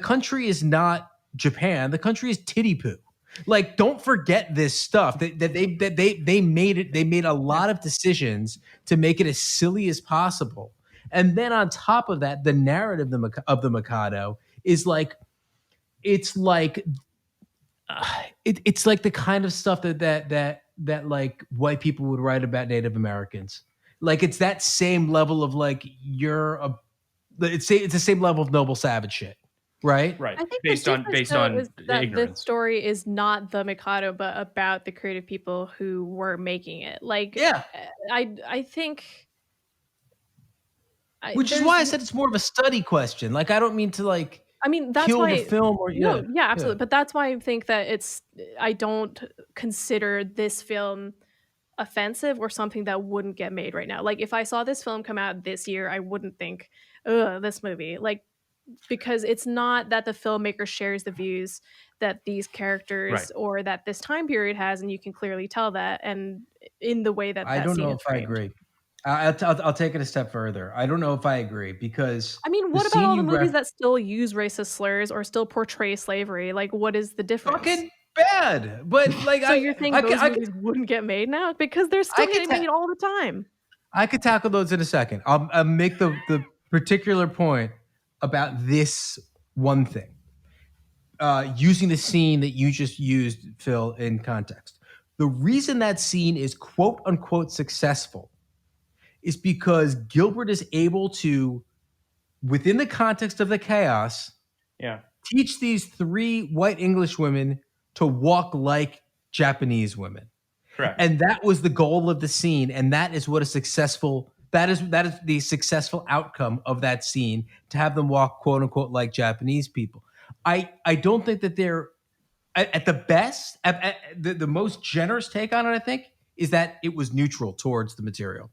country is not Japan. The country is Titty Poo. Like, don't forget this stuff that they made it. They made a lot of decisions to make it as silly as possible. And then on top of that, the narrative of the Mikado is like, it's like, it's like the kind of stuff that like white people would write about Native Americans. Like, it's that same level of like, it's the same level of noble savage shit. Right. Right. I think based on is that ignorance. this story is not the Mikado, but about the creative people who were making it. Like, Yeah. I think. Which is why I said it's more of a study question. Like, I don't mean to like. I mean, that's kill why the film or no, yeah, absolutely. But that's why I think that I don't consider this film offensive or something that wouldn't get made right now. Like, if I saw this film come out this year, I wouldn't think, ugh, this movie. Like, because it's not that the filmmaker shares the views that these characters or that this time period has, and you can clearly tell that. And in the way that I don't know if I agree. I'll take it a step further. I don't know if I agree because I mean, what about all the movies that still use racist slurs or still portray slavery? Like, what is the difference? Fucking bad. But like, so you're thinking those movies wouldn't get made now because they're still getting made all the time. I could tackle those in a second. I'll make the particular point about this one thing. Using the scene that you just used, Phil, in context. The reason that scene is quote unquote successful is because Gilbert is able to, within the context of the chaos, teach these 3 white English women to walk like Japanese women. Correct. And that was the goal of the scene, and that is what that is the successful outcome of that scene, to have them walk quote unquote like Japanese people. I don't think that they're at the best, the most generous take on it, I think, is that it was neutral towards the material.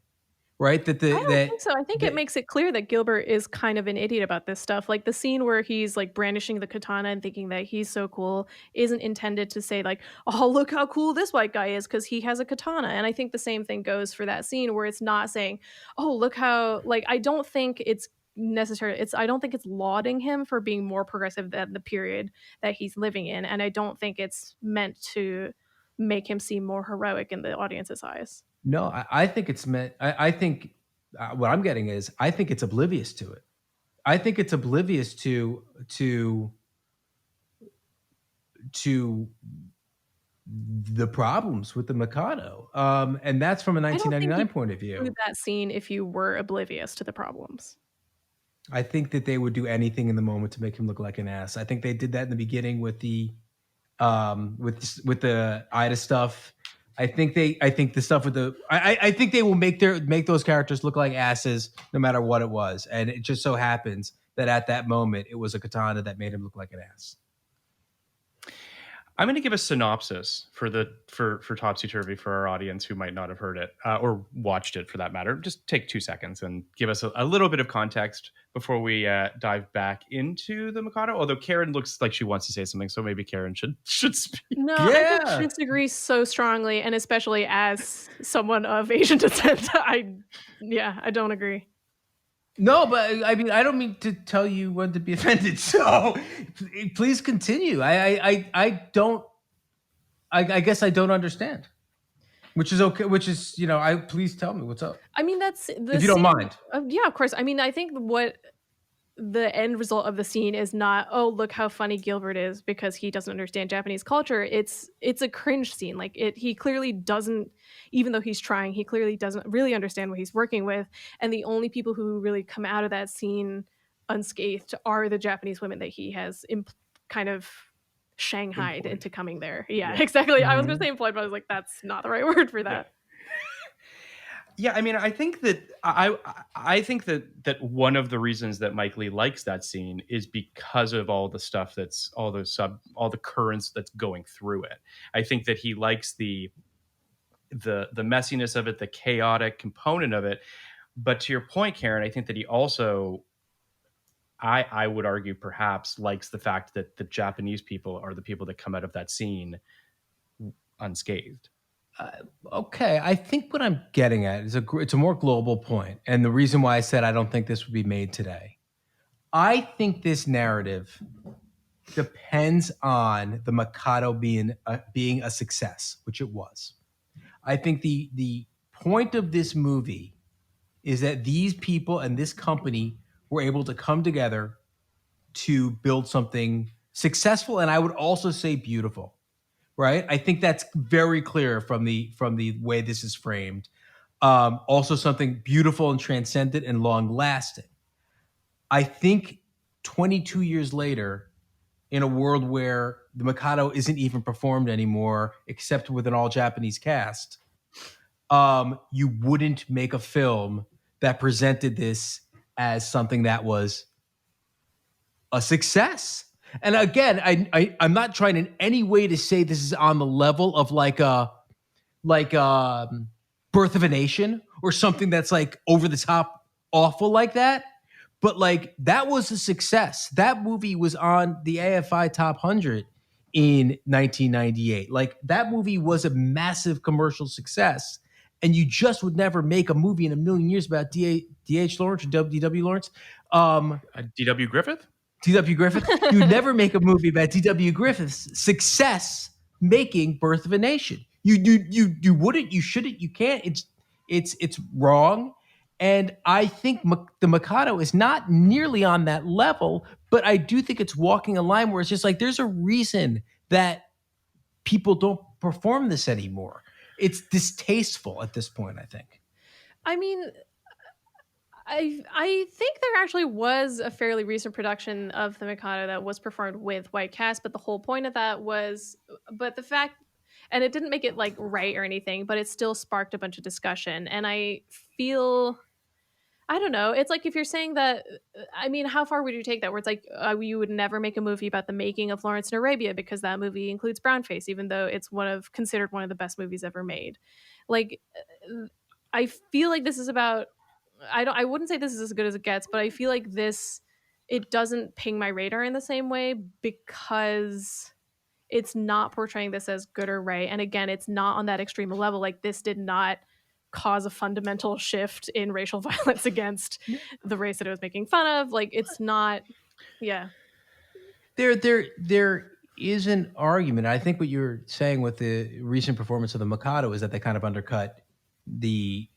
Right? I don't think so. I think it makes it clear that Gilbert is kind of an idiot about this stuff. Like, the scene where he's like brandishing the katana and thinking that he's so cool isn't intended to say like, oh, look how cool this white guy is because he has a katana. And I think the same thing goes for that scene where it's not saying, oh, look how, like, I don't think it's necessary. I don't think it's lauding him for being more progressive than the period that he's living in. And I don't think it's meant to make him seem more heroic in the audience's eyes. No, I think it's meant. I think what I'm getting is I think it's oblivious to it. I think it's oblivious to the problems with the Mikado, and that's from a 1999 point of view. That scene, if you were oblivious to the problems, I think that they would do anything in the moment to make him look like an ass. I think they did that in the beginning with the Ida stuff. I think the stuff with I think they will make those characters look like asses no matter what it was. And it just so happens that at that moment it was a katana that made him look like an ass. I'm going to give a synopsis for Topsy Turvy for our audience who might not have heard it or watched it for that matter. Just take 2 seconds and give us a little bit of context before we dive back into the Mikado. Although Karen looks like she wants to say something, so maybe Karen should speak. No, I disagree so strongly, and especially as someone of Asian descent, I don't agree. No, but I mean, I don't mean to tell you when to be offended. So please continue. I guess I don't understand, which is okay. Which is, please tell me what's up. I mean, that's if you don't mind. Yeah, of course. I mean, I think what the end result of the scene is not, oh, look how funny Gilbert is because he doesn't understand Japanese culture. It's a cringe scene. Like, he clearly doesn't, even though he's trying, he clearly doesn't really understand what he's working with. And the only people who really come out of that scene unscathed are the Japanese women that he has kind of shanghaied into coming there. Yeah. Exactly. Mm-hmm. I was going to say employed, but I was like, that's not the right word for that. Yeah, I mean, I think that I think that one of the reasons that Mike Leigh likes that scene is because of all the stuff that's all the currents that's going through it. I think that he likes the messiness of it, the chaotic component of it. But to your point, Karen, I think that he also, I would argue, perhaps likes the fact that the Japanese people are the people that come out of that scene unscathed. Okay, I think what I'm getting at is it's a more global point. And the reason why I said I don't think this would be made today, I think this narrative depends on the Mikado being a success, which it was. I think the point of this movie is that these people and this company were able to come together to build something successful, and I would also say beautiful. Right? I think that's very clear from the way this is framed. Also, something beautiful and transcendent and long lasting. I think 22 years later, in a world where the Mikado isn't even performed anymore, except with an all Japanese cast, you wouldn't make a film that presented this as something that was a success. And again, I'm not trying in any way to say this is on the level of like Birth of a Nation or something that's like over the top awful like that. But like that was a success. That movie was on the AFI Top 100 in 1998. Like that movie was a massive commercial success. And you just would never make a movie in a million years about D.H. Lawrence or D.W. Lawrence. D.W. Griffith? D.W. Griffith. You would never make a movie about D.W. Griffith's success making Birth of a Nation. You wouldn't, you shouldn't, you can't. It's wrong. And I think the Mikado is not nearly on that level, but I do think it's walking a line where it's just like there's a reason that people don't perform this anymore. It's distasteful at this point, I think. I mean, I think there actually was a fairly recent production of the Mikado that was performed with white cast, but the whole point of that was, but the fact, and it didn't make it like right or anything, but it still sparked a bunch of discussion. And I feel, I don't know, it's like if you're saying that, I mean, how far would you take that where it's like you would never make a movie about the making of Lawrence in Arabia because that movie includes brownface, even though it's considered one of the best movies ever made. Like, I feel like this is about, I wouldn't say this is as good as it gets, but I feel like it doesn't ping my radar in the same way because it's not portraying this as good or right. And again, it's not on that extreme level. Like this did not cause a fundamental shift in racial violence against the race that it was making fun of. Like it's not, yeah. There is an argument. I think what you're saying with the recent performance of the Mikado is that they kind of undercut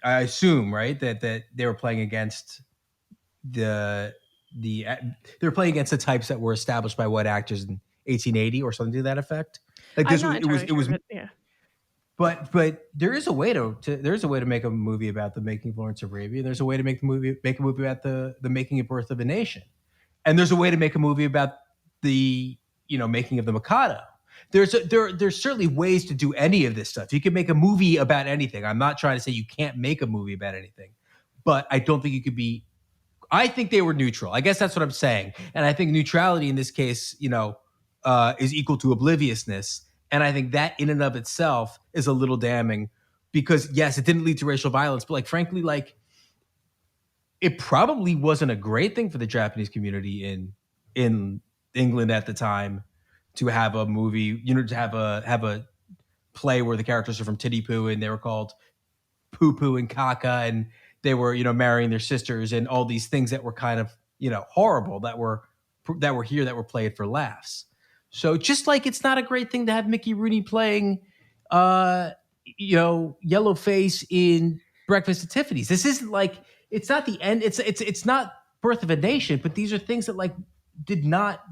I assume, right, that they were playing against they were playing against the types that were established by white actors in 1880 or something to that effect. Like this, it was. Yeah. But there is a way to make a movie about the making of Lawrence of Arabia. There's a way to make a movie about the making of Birth of a Nation, and there's a way to make a movie about the making of the Mikado. There's certainly ways to do any of this stuff. You can make a movie about anything. I'm not trying to say you can't make a movie about anything, but I don't think you could be. I think they were neutral. I guess that's what I'm saying, and I think neutrality in this case, is equal to obliviousness. And I think that in and of itself is a little damning because yes, it didn't lead to racial violence, but like, frankly, like it probably wasn't a great thing for the Japanese community in England at the time to have a movie, to have a play where the characters are from Titipu and they were called Poo Poo and Kaka and they were, marrying their sisters and all these things that were kind of, horrible that were here that were played for laughs. So just like it's not a great thing to have Mickey Rooney playing, Yellowface in Breakfast at Tiffany's. This isn't like, it's not the end. It's not Birth of a Nation, but these are things that like did not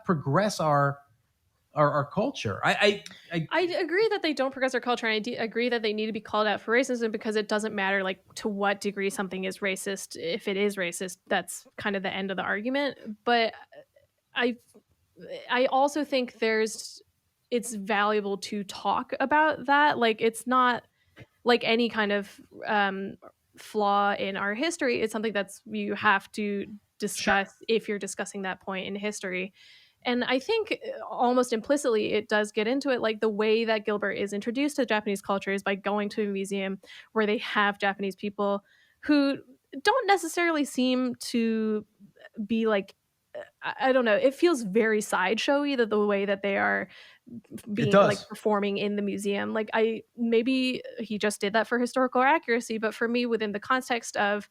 progress our culture. I agree that they don't progress our culture, and I agree that they need to be called out for racism because it doesn't matter like to what degree something is racist. If it is racist, that's kind of the end of the argument. But I also think it's valuable to talk about that. Like it's not like any kind of flaw in our history. It's something you have to discuss if you're discussing that point in history. And I think almost implicitly it does get into it. Like the way that Gilbert is introduced to Japanese culture is by going to a museum where they have Japanese people who don't necessarily seem to be like, I don't know. It feels very sideshowy the way that they are being like performing in the museum. Like maybe he just did that for historical accuracy, but for me, within the context of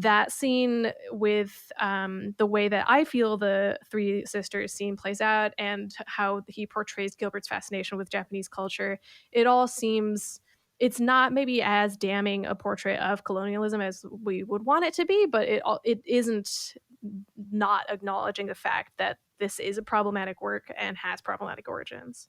that scene with the way that I feel the Three Sisters scene plays out and how he portrays Gilbert's fascination with Japanese culture, it all seems it's not maybe as damning a portrait of colonialism as we would want it to be, but it isn't not acknowledging the fact that this is a problematic work and has problematic origins.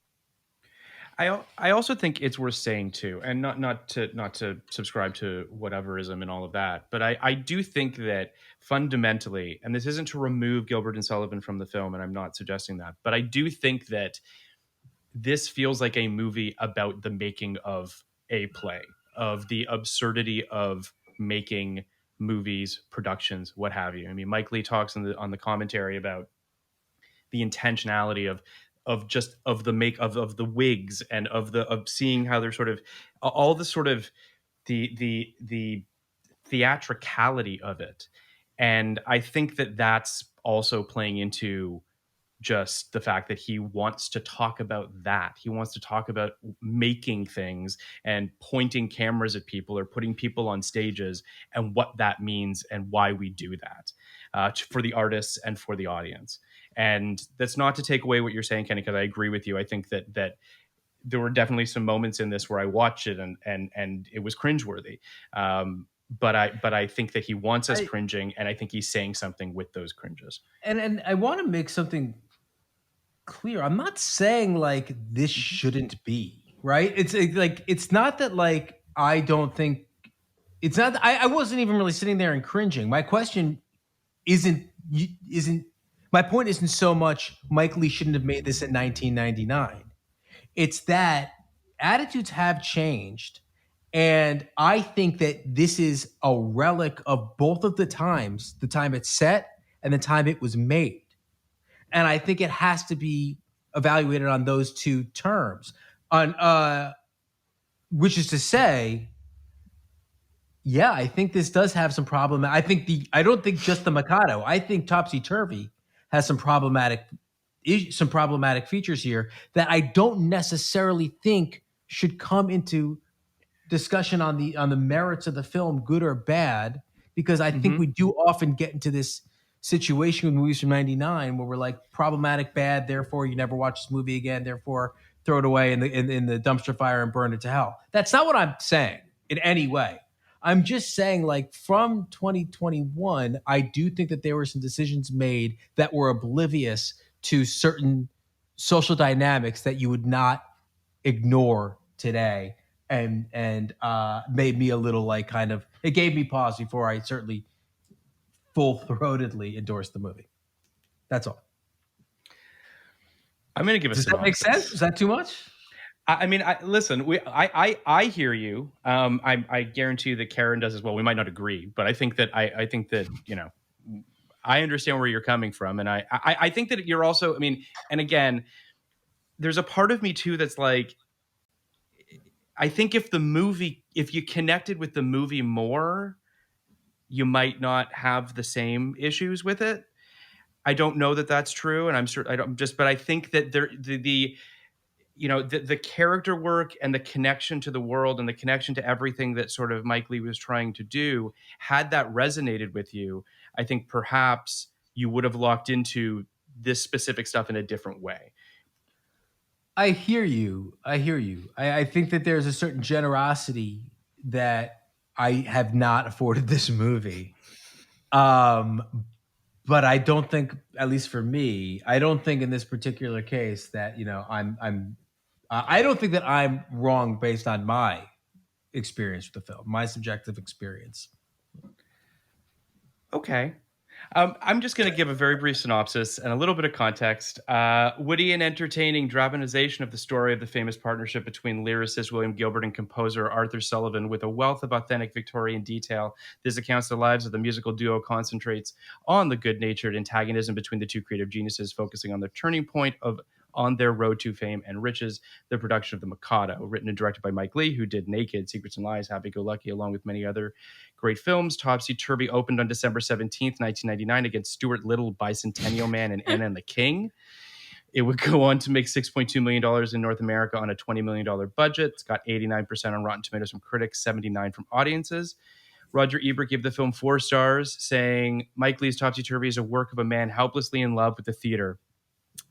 I also think it's worth saying too, and not to subscribe to whateverism and all of that, but I do think that fundamentally, and this isn't to remove Gilbert and Sullivan from the film, and I'm not suggesting that, but I do think that this feels like a movie about the making of a play, of the absurdity of making movies, productions, what have you. I mean, Mike Leigh talks on the commentary about the intentionality of the wigs and of seeing how they're sort of all the sort of the theatricality of it. And I think that that's also playing into just the fact that he wants to talk about that. He wants to talk about making things and pointing cameras at people or putting people on stages and what that means and why we do that for the artists and for the audience. And that's not to take away what you're saying, Kenny, because I agree with you. I think that there were definitely some moments in this where I watched it and it was cringeworthy. But I think that he wants us cringing, and I think he's saying something with those cringes. And I want to make something clear. I'm not saying like this shouldn't be, right? It's like it's not that like I don't think it's not that, I wasn't even really sitting there and cringing. My question isn't my point isn't so much Mike Leigh shouldn't have made this in 1999. It's that attitudes have changed. And I think that this is a relic of both of the times, the time it's set and the time it was made. And I think it has to be evaluated on those two terms. Which is to say, yeah, I think this does have some problem. I don't think just the Mikado. I think Topsy Turvy has some problematic features here that I don't necessarily think should come into discussion on the merits of the film, good or bad, because I think we do often get into this situation with movies from '99 where we're like problematic, bad, therefore you never watch this movie again, therefore throw it away in the dumpster fire and burn it to hell. That's not what I'm saying in any way. I'm just saying, like, from 2021, I do think that there were some decisions made that were oblivious to certain social dynamics that you would not ignore today, and made me a little like kind of, it gave me pause before I certainly full-throatedly endorsed the movie. That's all. I'm going to give a synopsis. Does that make sense? Is that too much? I mean, listen. I hear you. I guarantee that Karen does as well. We might not agree, but I think that I understand where you're coming from, and I think that you're also. I mean, and again, there's a part of me too that's like, I think if you connected with the movie more, you might not have the same issues with it. I don't know that that's true, and I'm sure but I think that the character work and the connection to the world and the connection to everything that sort of Mike Leigh was trying to do, had that resonated with you, I think perhaps you would have locked into this specific stuff in a different way. I hear you. I think that there's a certain generosity that I have not afforded this movie. But I don't think, at least for me, I don't think in this particular case that, I don't think that I'm wrong based on my experience with the film, my subjective experience. Okay. I'm just going to give a very brief synopsis and a little bit of context. Witty and entertaining dramatization of the story of the famous partnership between lyricist William Gilbert and composer Arthur Sullivan with a wealth of authentic Victorian detail. This accounts the lives of the musical duo concentrates on the good-natured antagonism between the two creative geniuses, focusing on the turning point on their road to fame and riches, the production of The Mikado, written and directed by Mike Leigh, who did Naked, Secrets and Lies, Happy Go Lucky, along with many other great films. Topsy Turvy opened on December 17th, 1999 against Stuart Little, Bicentennial Man, and Anna and the King. It would go on to make $6.2 million in North America on a $20 million budget. It's got 89% on Rotten Tomatoes from critics, 79% from audiences. Roger Ebert gave the film 4 stars, saying Mike Leigh's Topsy Turvy is a work of a man helplessly in love with the theater.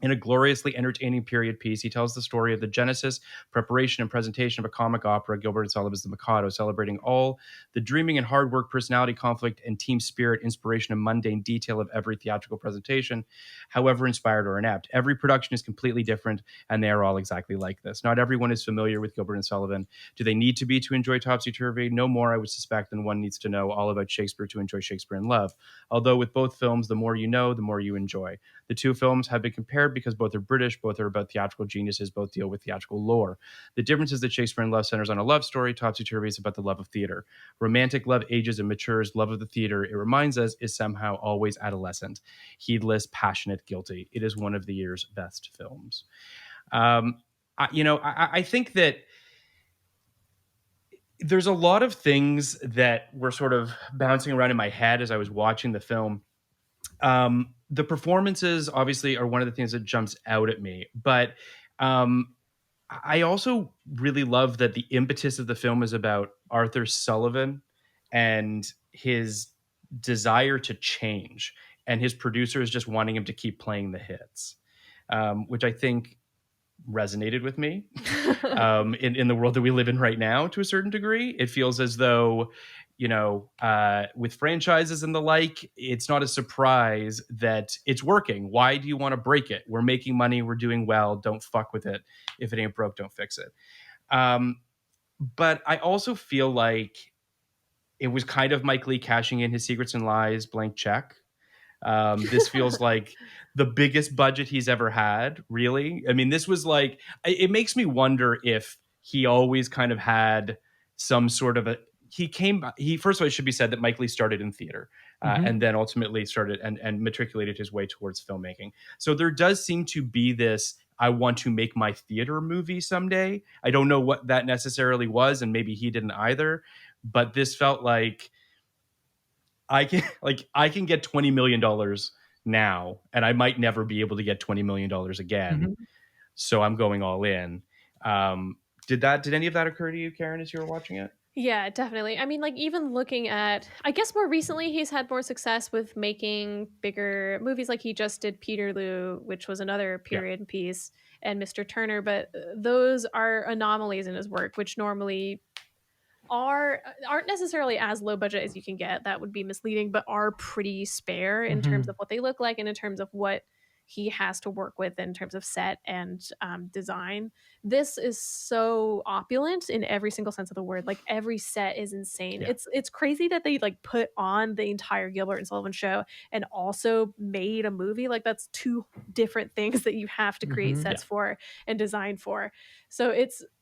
In a gloriously entertaining period piece, he tells the story of the genesis, preparation, and presentation of a comic opera, Gilbert and Sullivan's The Mikado, celebrating all the dreaming and hard work, personality, conflict, and team spirit, inspiration, and mundane detail of every theatrical presentation, however inspired or inept. Every production is completely different, and they are all exactly like this. Not everyone is familiar with Gilbert and Sullivan. Do they need to be to enjoy Topsy Turvy? No more, I would suspect, than one needs to know all about Shakespeare to enjoy Shakespeare in Love. Although with both films, the more you know, the more you enjoy. The two films have been compared because both are British, both are about theatrical geniuses, both deal with theatrical lore. The difference is that Shakespeare in Love centers on a love story. Topsy Turvy is about the love of theater. Romantic love ages and matures. Love of the theater, it reminds us, is somehow always adolescent, heedless, passionate, guilty. It is one of the year's best films. I think that there's a lot of things that were sort of bouncing around in my head as I was watching the film. The performances obviously are one of the things that jumps out at me, but I also really love that the impetus of the film is about Arthur Sullivan and his desire to change, and his producers just wanting him to keep playing the hits, which I think resonated with me in the world that we live in right now to a certain degree. It feels as though, with franchises and the like, it's not a surprise that it's working. Why do you want to break it? We're making money. We're doing well. Don't fuck with it. If it ain't broke, don't fix it. But I also feel like it was kind of Mike Leigh cashing in his Secrets and Lies blank check. This feels like the biggest budget he's ever had, really. I mean, this was like, it makes me wonder if he always kind of had some sort of first of all, it should be said that Mike Leigh started in theater and then ultimately started and matriculated his way towards filmmaking. So there does seem to be this, I want to make my theater movie someday. I don't know what that necessarily was, and maybe he didn't either, but this felt like I can get $20 million now, and I might never be able to get $20 million again. So I'm going all in. Did any of that occur to you, Karen, as you were watching it? Yeah, definitely. I mean, like, even looking at, I guess more recently, he's had more success with making bigger movies. Like, he just did Peterloo, which was another period piece, and Mr. Turner. But those are anomalies in his work, which normally aren't necessarily as low budget as you can get. That would be misleading, but are pretty spare in terms of what they look like and in terms of what he has to work with in terms of set and design. This is so opulent in every single sense of the word. Like, every set is insane. It's crazy that they like put on the entire Gilbert and Sullivan show and also made a movie. Like, that's two different things that you have to create sets for and design for. So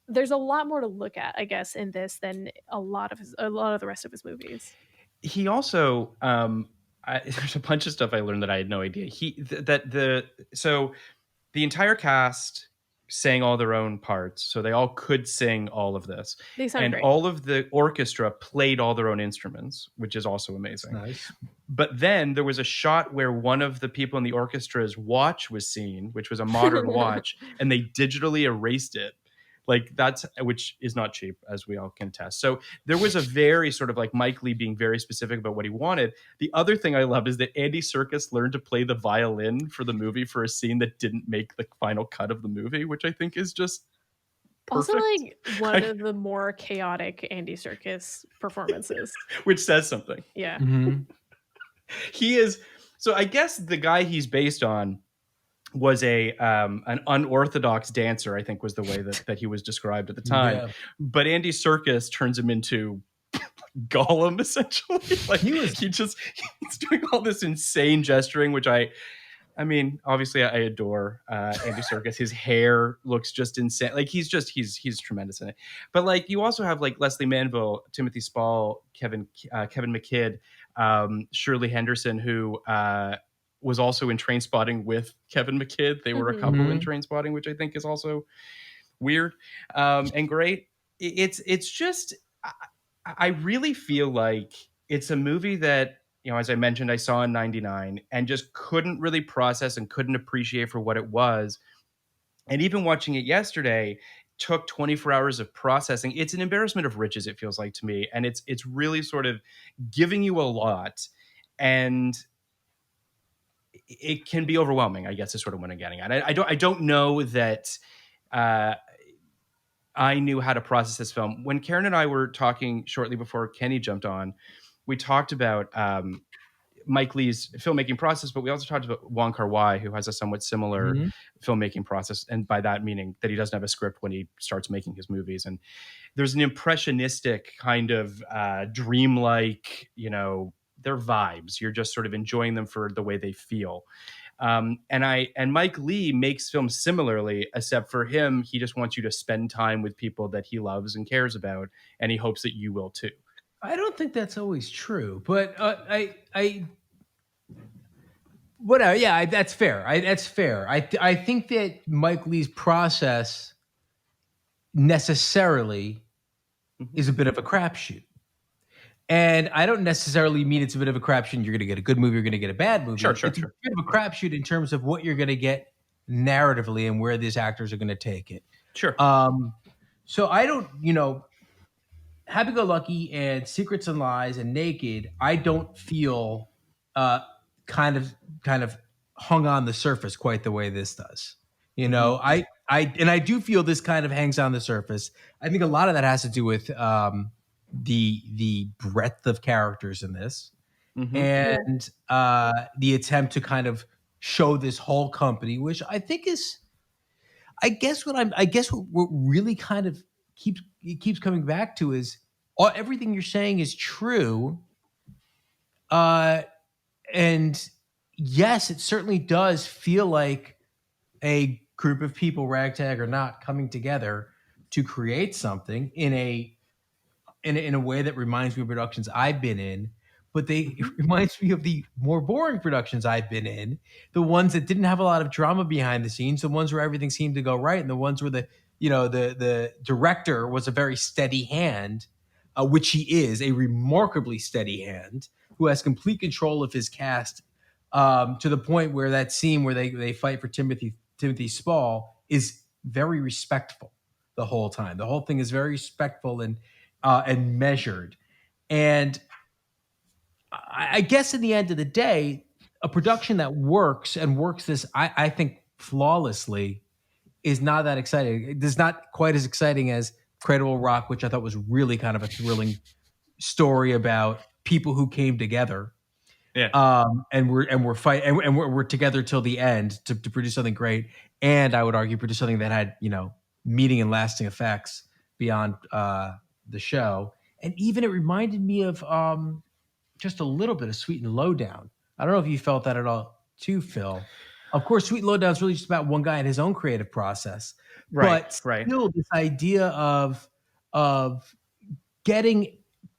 there's a lot more to look at, I guess, in this than a lot of the rest of his movies. He also, there's a bunch of stuff I learned that I had no idea. So the entire cast sang all their own parts, so they all could sing all of this. They sound great. All of the orchestra played all their own instruments, which is also amazing. Nice. But then there was a shot where one of the people in the orchestra's watch was seen, which was a modern watch, and they digitally erased it. Like, which is not cheap, as we all can attest. So there was a very sort of like Mike Leigh being very specific about what he wanted. The other thing I love is that Andy Serkis learned to play the violin for the movie for a scene that didn't make the final cut of the movie, which I think is just perfect. Also, like, one of the more chaotic Andy Serkis performances. Which says something. Yeah. He is. So I guess the guy he's based on was an unorthodox dancer, I think was the way that he was described at the time. Yeah. But Andy Serkis turns him into Gollum, essentially. Like, he's doing all this insane gesturing, which I mean, obviously I adore Andy Serkis. His hair looks just insane. Like, he's tremendous in it. But like, you also have like Leslie Manville, Timothy Spall, Kevin McKidd, Shirley Henderson, who was also in Trainspotting with Kevin McKidd. They were a couple in Trainspotting, which I think is also weird and great. It's just, I really feel like it's a movie that, as I mentioned, I saw in '99 and just couldn't really process and couldn't appreciate for what it was. And even watching it yesterday, took 24 hours of processing. It's an embarrassment of riches, it feels like to me. And it's really sort of giving you a lot, and it can be overwhelming, I guess, is sort of what I'm getting at. I don't know that I knew how to process this film. When Karen and I were talking shortly before Kenny jumped on, we talked about Mike Leigh's filmmaking process, but we also talked about Wong Kar-wai, who has a somewhat similar filmmaking process. And by that meaning that he doesn't have a script when he starts making his movies. And there's an impressionistic kind of dreamlike, they're vibes. You're just sort of enjoying them for the way they feel. And Mike Leigh makes films similarly, except for him, he just wants you to spend time with people that he loves and cares about, and he hopes that you will too. I don't think that's always true, but whatever. Yeah, that's fair. That's fair. I think that Mike Leigh's process necessarily is a bit of a crapshoot. And I don't necessarily mean it's a bit of a crapshoot. You're going to get a good movie, you're going to get a bad movie. Sure. It's a bit of a crapshoot in terms of what you're going to get narratively and where these actors are going to take it. Sure. So I don't, Happy Go Lucky and Secrets and Lies and Naked, I don't feel kind of hung on the surface quite the way this does. I do feel this kind of hangs on the surface. I think a lot of that has to do with the breadth of characters in this, and the attempt to kind of show this whole company, which I think is, I guess what really kind of keeps coming back to is everything you're saying is true. And yes, it certainly does feel like a group of people, ragtag or not, coming together to create something in a way that reminds me of productions I've been in, but it reminds me of the more boring productions I've been in, the ones that didn't have a lot of drama behind the scenes, the ones where everything seemed to go right, and the ones where the director was a very steady hand, which he is, a remarkably steady hand, who has complete control of his cast, to the point where that scene where they fight for Timothy Spall is very respectful the whole time. The whole thing is very respectful and measured. And I guess in the end of the day, a production that works this, I think, flawlessly is not that exciting. It's not quite as exciting as Credible Rock, which I thought was really kind of a thrilling story about people who came together. Yeah. And we're together till the end to produce something great. And I would argue produce something that had, meaning and lasting effects beyond the show. And even it reminded me of just a little bit of Sweet and Lowdown. I don't know if you felt that at all too, Phil. Of course, Sweet and Lowdown is really just about one guy and his own creative process. Right, but right. Still, this idea of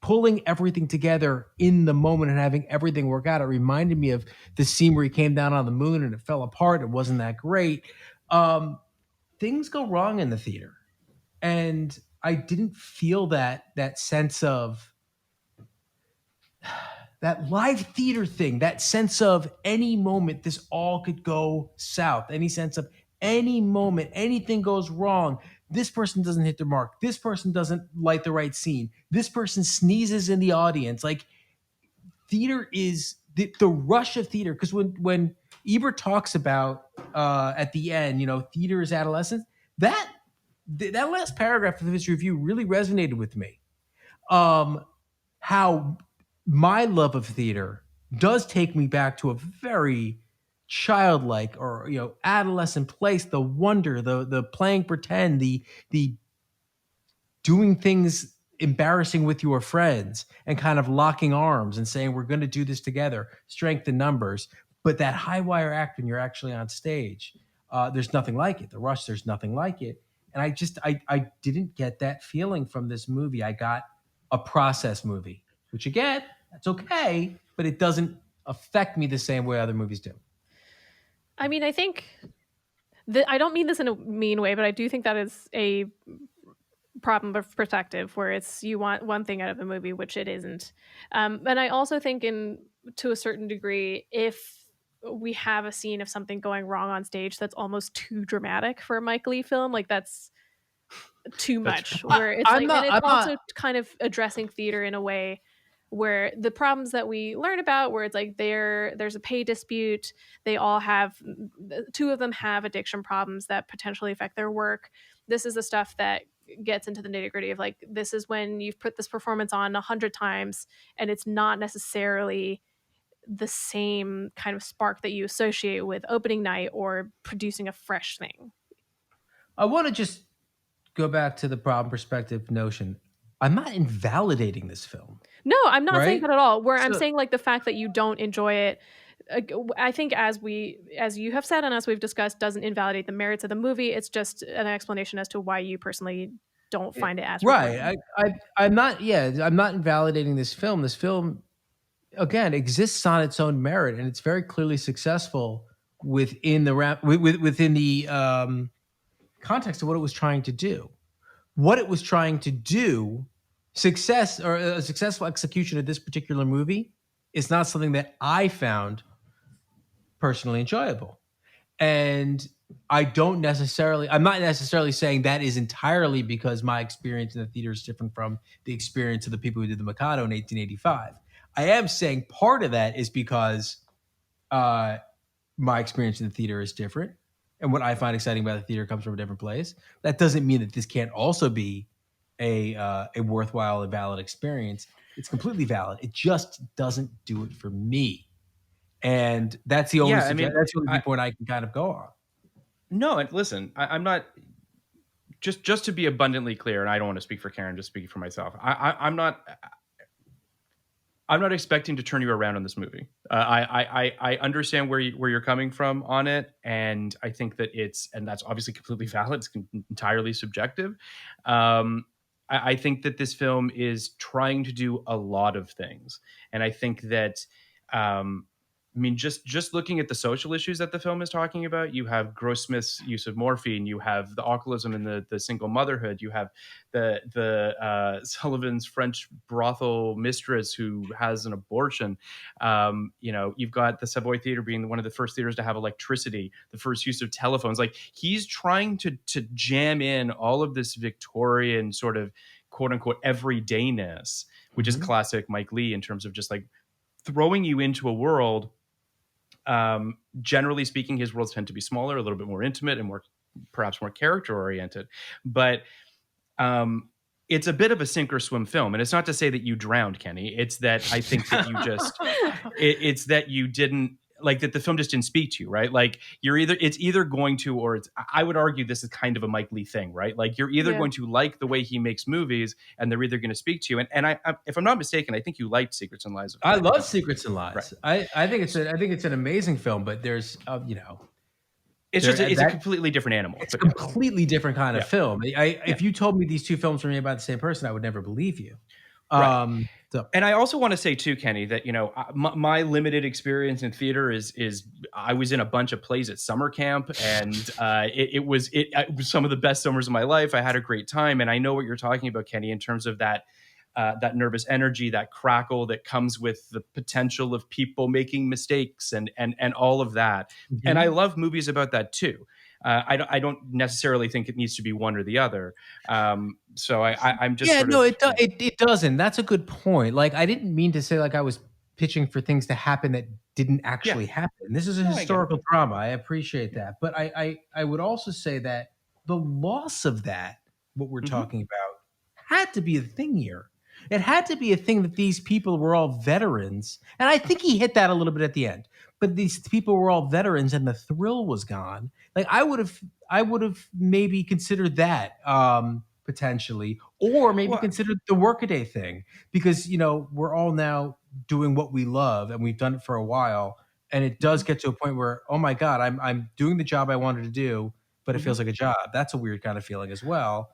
pulling everything together in the moment and having everything work out. It reminded me of the scene where he came down on the moon and it fell apart. It wasn't that great. Things go wrong in the theater. And I didn't feel that sense of that live theater thing, that sense of any moment this all could go south, any sense of any moment anything goes wrong. This person doesn't hit the mark. This person doesn't light the right scene. This person sneezes in the audience. Like, theater is the rush of theater. Because when Ebert talks about at the end, theater is adolescence, that last paragraph of his review really resonated with me. How my love of theater does take me back to a very childlike or adolescent place, the wonder, the playing pretend, the doing things embarrassing with your friends and kind of locking arms and saying we're going to do this together, strength in numbers. But that high wire act when you're actually on stage, there's nothing like it. The rush, there's nothing like it. And I didn't get that feeling from this movie. I got a process movie, which again, that's okay, but it doesn't affect me the same way other movies do. I mean, I think I don't mean this in a mean way, but I do think that is a problem of perspective, where it's you want one thing out of a movie, which it isn't. And I also think, to a certain degree, if we have a scene of something going wrong on stage that's almost too dramatic for a Mike Leigh film, like that's too That's much. Where it's I'm like, not- and it's I'm not- also kind of addressing theater in a way where the problems that we learn about, where it's like there's a pay dispute, they all have, two of them have addiction problems that potentially affect their work. This is the stuff that gets into the nitty gritty of like, this is when you've put this performance on 100 times and it's not necessarily the same kind of spark that you associate with opening night or producing a fresh thing. I want to just go back to the problem perspective notion. I'm not invalidating this film. No, I'm not saying Right? that at all. Where I'm So- saying like the fact that you don't enjoy it, I think as you have said and as we've discussed, doesn't invalidate the merits of the movie. It's just an explanation as to why you personally don't find it as Right. I'm not. Yeah, I'm not invalidating this film. This film, again, exists on its own merit, and it's very clearly successful within within the context of what it was trying to do. What it was trying to do, success or a successful execution of this particular movie, is not something that I found personally enjoyable. And I'm not necessarily saying that is entirely because my experience in the theater is different from the experience of the people who did the Mikado in 1885. I am saying part of that is because my experience in the theater is different. And what I find exciting about the theater comes from a different place. That doesn't mean that this can't also be a worthwhile and valid experience. It's completely valid. It just doesn't do it for me. And that's the only Yeah, I mean, that's the only point I can kind of go on. No, and listen, I'm not just to be abundantly clear, and I don't want to speak for Karen, just speaking for myself. I'm not expecting to turn you around on this movie. I understand where you're coming from on it, and I think that that's obviously completely valid. It's entirely subjective. I think that this film is trying to do a lot of things, and I think that. I mean, just looking at the social issues that the film is talking about, you have Grossmith's use of morphine, you have the alcoholism and the single motherhood, you have the Sullivan's French brothel mistress who has an abortion. You've got the Savoy Theater being one of the first theaters to have electricity, the first use of telephones. Like, he's trying to jam in all of this Victorian sort of quote unquote everydayness, which is classic Mike Leigh in terms of just like throwing you into a world. Generally speaking, his worlds tend to be smaller, a little bit more intimate, and perhaps more character oriented. But it's a bit of a sink or swim film, and it's not to say that you drowned, Kenny. It's that I think that you just, it's that you didn't like that the film just didn't speak to you, right? Like it's either going to, or I would argue this is kind of a Mike Leigh thing, right? Like you're either going to like the way he makes movies, and they're either going to speak to you. And I, if I'm not mistaken, I think you liked Secrets and Lies. I love Secrets and Lies. Right. I think it's an amazing film, but there's it's a completely different animal. It's a completely different kind of film. If you told me these two films were made by the same person, I would never believe you. Right. And I also want to say too, Kenny, that my limited experience in theater is I was in a bunch of plays at summer camp, and it was some of the best summers of my life. I had a great time, and I know what you're talking about, Kenny, in terms of that nervous energy, that crackle that comes with the potential of people making mistakes and all of that. Mm-hmm. And I love movies about that too. I don't necessarily think it needs to be one or the other. So I'm just it doesn't. That's a good point. Like, I didn't mean to say like I was pitching for things to happen that didn't actually happen. This is a historical drama. I appreciate that, but I would also say that the loss of that, what we're talking about, had to be a thing here. It had to be a thing that these people were all veterans, and I think he hit that a little bit at the end. But these people were all veterans, and the thrill was gone. Like, I would have maybe considered that potentially, or maybe considered the workaday thing, because we're all now doing what we love, and we've done it for a while, and it does get to a point where, oh my God, I'm doing the job I wanted to do, but it feels like a job. That's a weird kind of feeling as well.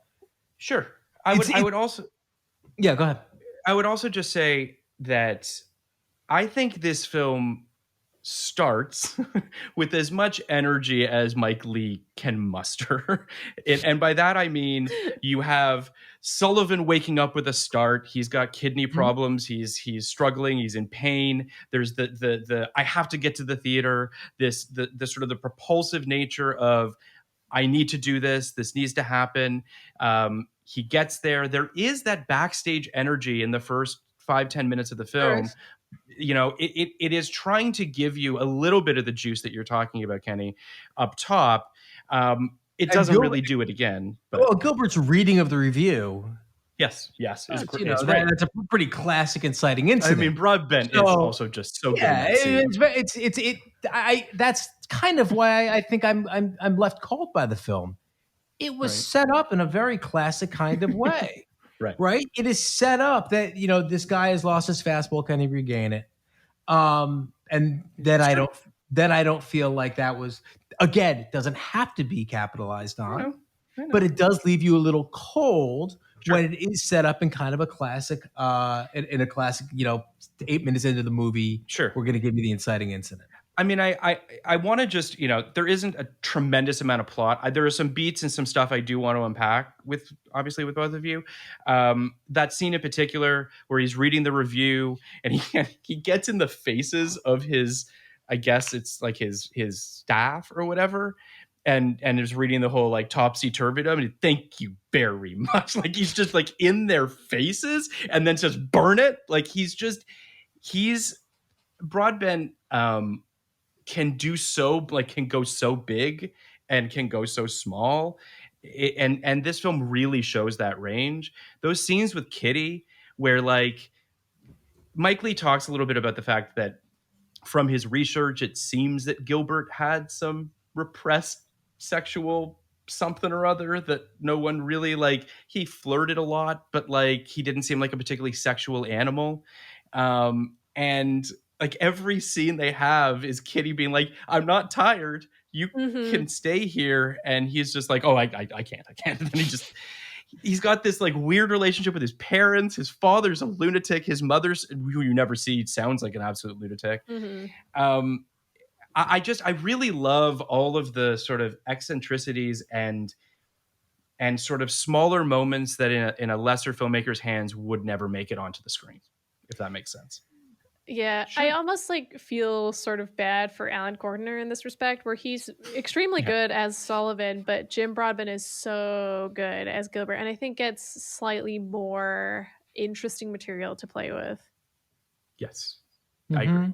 Sure, I would also. Yeah, go ahead. I would also just say that I think this film starts with as much energy as Mike Leigh can muster. And by that, I mean, you have Sullivan waking up with a start. He's got kidney problems. He's struggling. He's in pain. There's the I have to get to the theater. The sort of the propulsive nature of, I need to do this. This needs to happen. He gets there. There is that backstage energy in the first 5-10 minutes of the film. You know, it is trying to give you a little bit of the juice that you're talking about, Kenny, up top. It doesn't really do it again. But well, Gilbert's reading of the review. Yes, it's right. That's a pretty classic inciting incident. I mean, Broadbent is also just so good. That's kind of why I think I'm left cold by the film. It was set up in a very classic kind of way. Right. It is set up that, you know, this guy has lost his fastball. Can he regain it? And then I don't feel like that was, again, it doesn't have to be capitalized on, I know. But it does leave you a little cold when it is set up in kind of a classic, in a classic, you know, 8 minutes into the movie. We're going to give you the inciting incident. I mean, I want to just, you know, there isn't a tremendous amount of plot. There are some beats and some stuff I do want to unpack with both of you. That scene in particular where he's reading the review and he gets in the faces of his, I guess it's like his staff or whatever, and is reading the whole like Topsy Turvy and thank you very much. Like he's just like in their faces and then says burn it. Like he's Broadbent can go so big and can go so small. And this film really shows that range. Those scenes with Kitty where like Mike Leigh talks a little bit about the fact that from his research, it seems that Gilbert had some repressed sexual something or other that no one really like. He flirted a lot, but like he didn't seem like a particularly sexual animal. And like every scene they have is Kitty being like, I'm not tired. You can stay here. And he's just like, oh, I can't. And then he's got this like weird relationship with his parents. His father's a lunatic. His mother's, who you never see, sounds like an absolute lunatic. I really love all of the sort of eccentricities and sort of smaller moments that in a lesser filmmaker's hands would never make it onto the screen, if that makes sense. Yeah, I almost like feel sort of bad for Alan Gordner in this respect, where he's extremely good as Sullivan, but Jim Broadbent is so good as Gilbert, and I think gets slightly more interesting material to play with. Yes, I agree.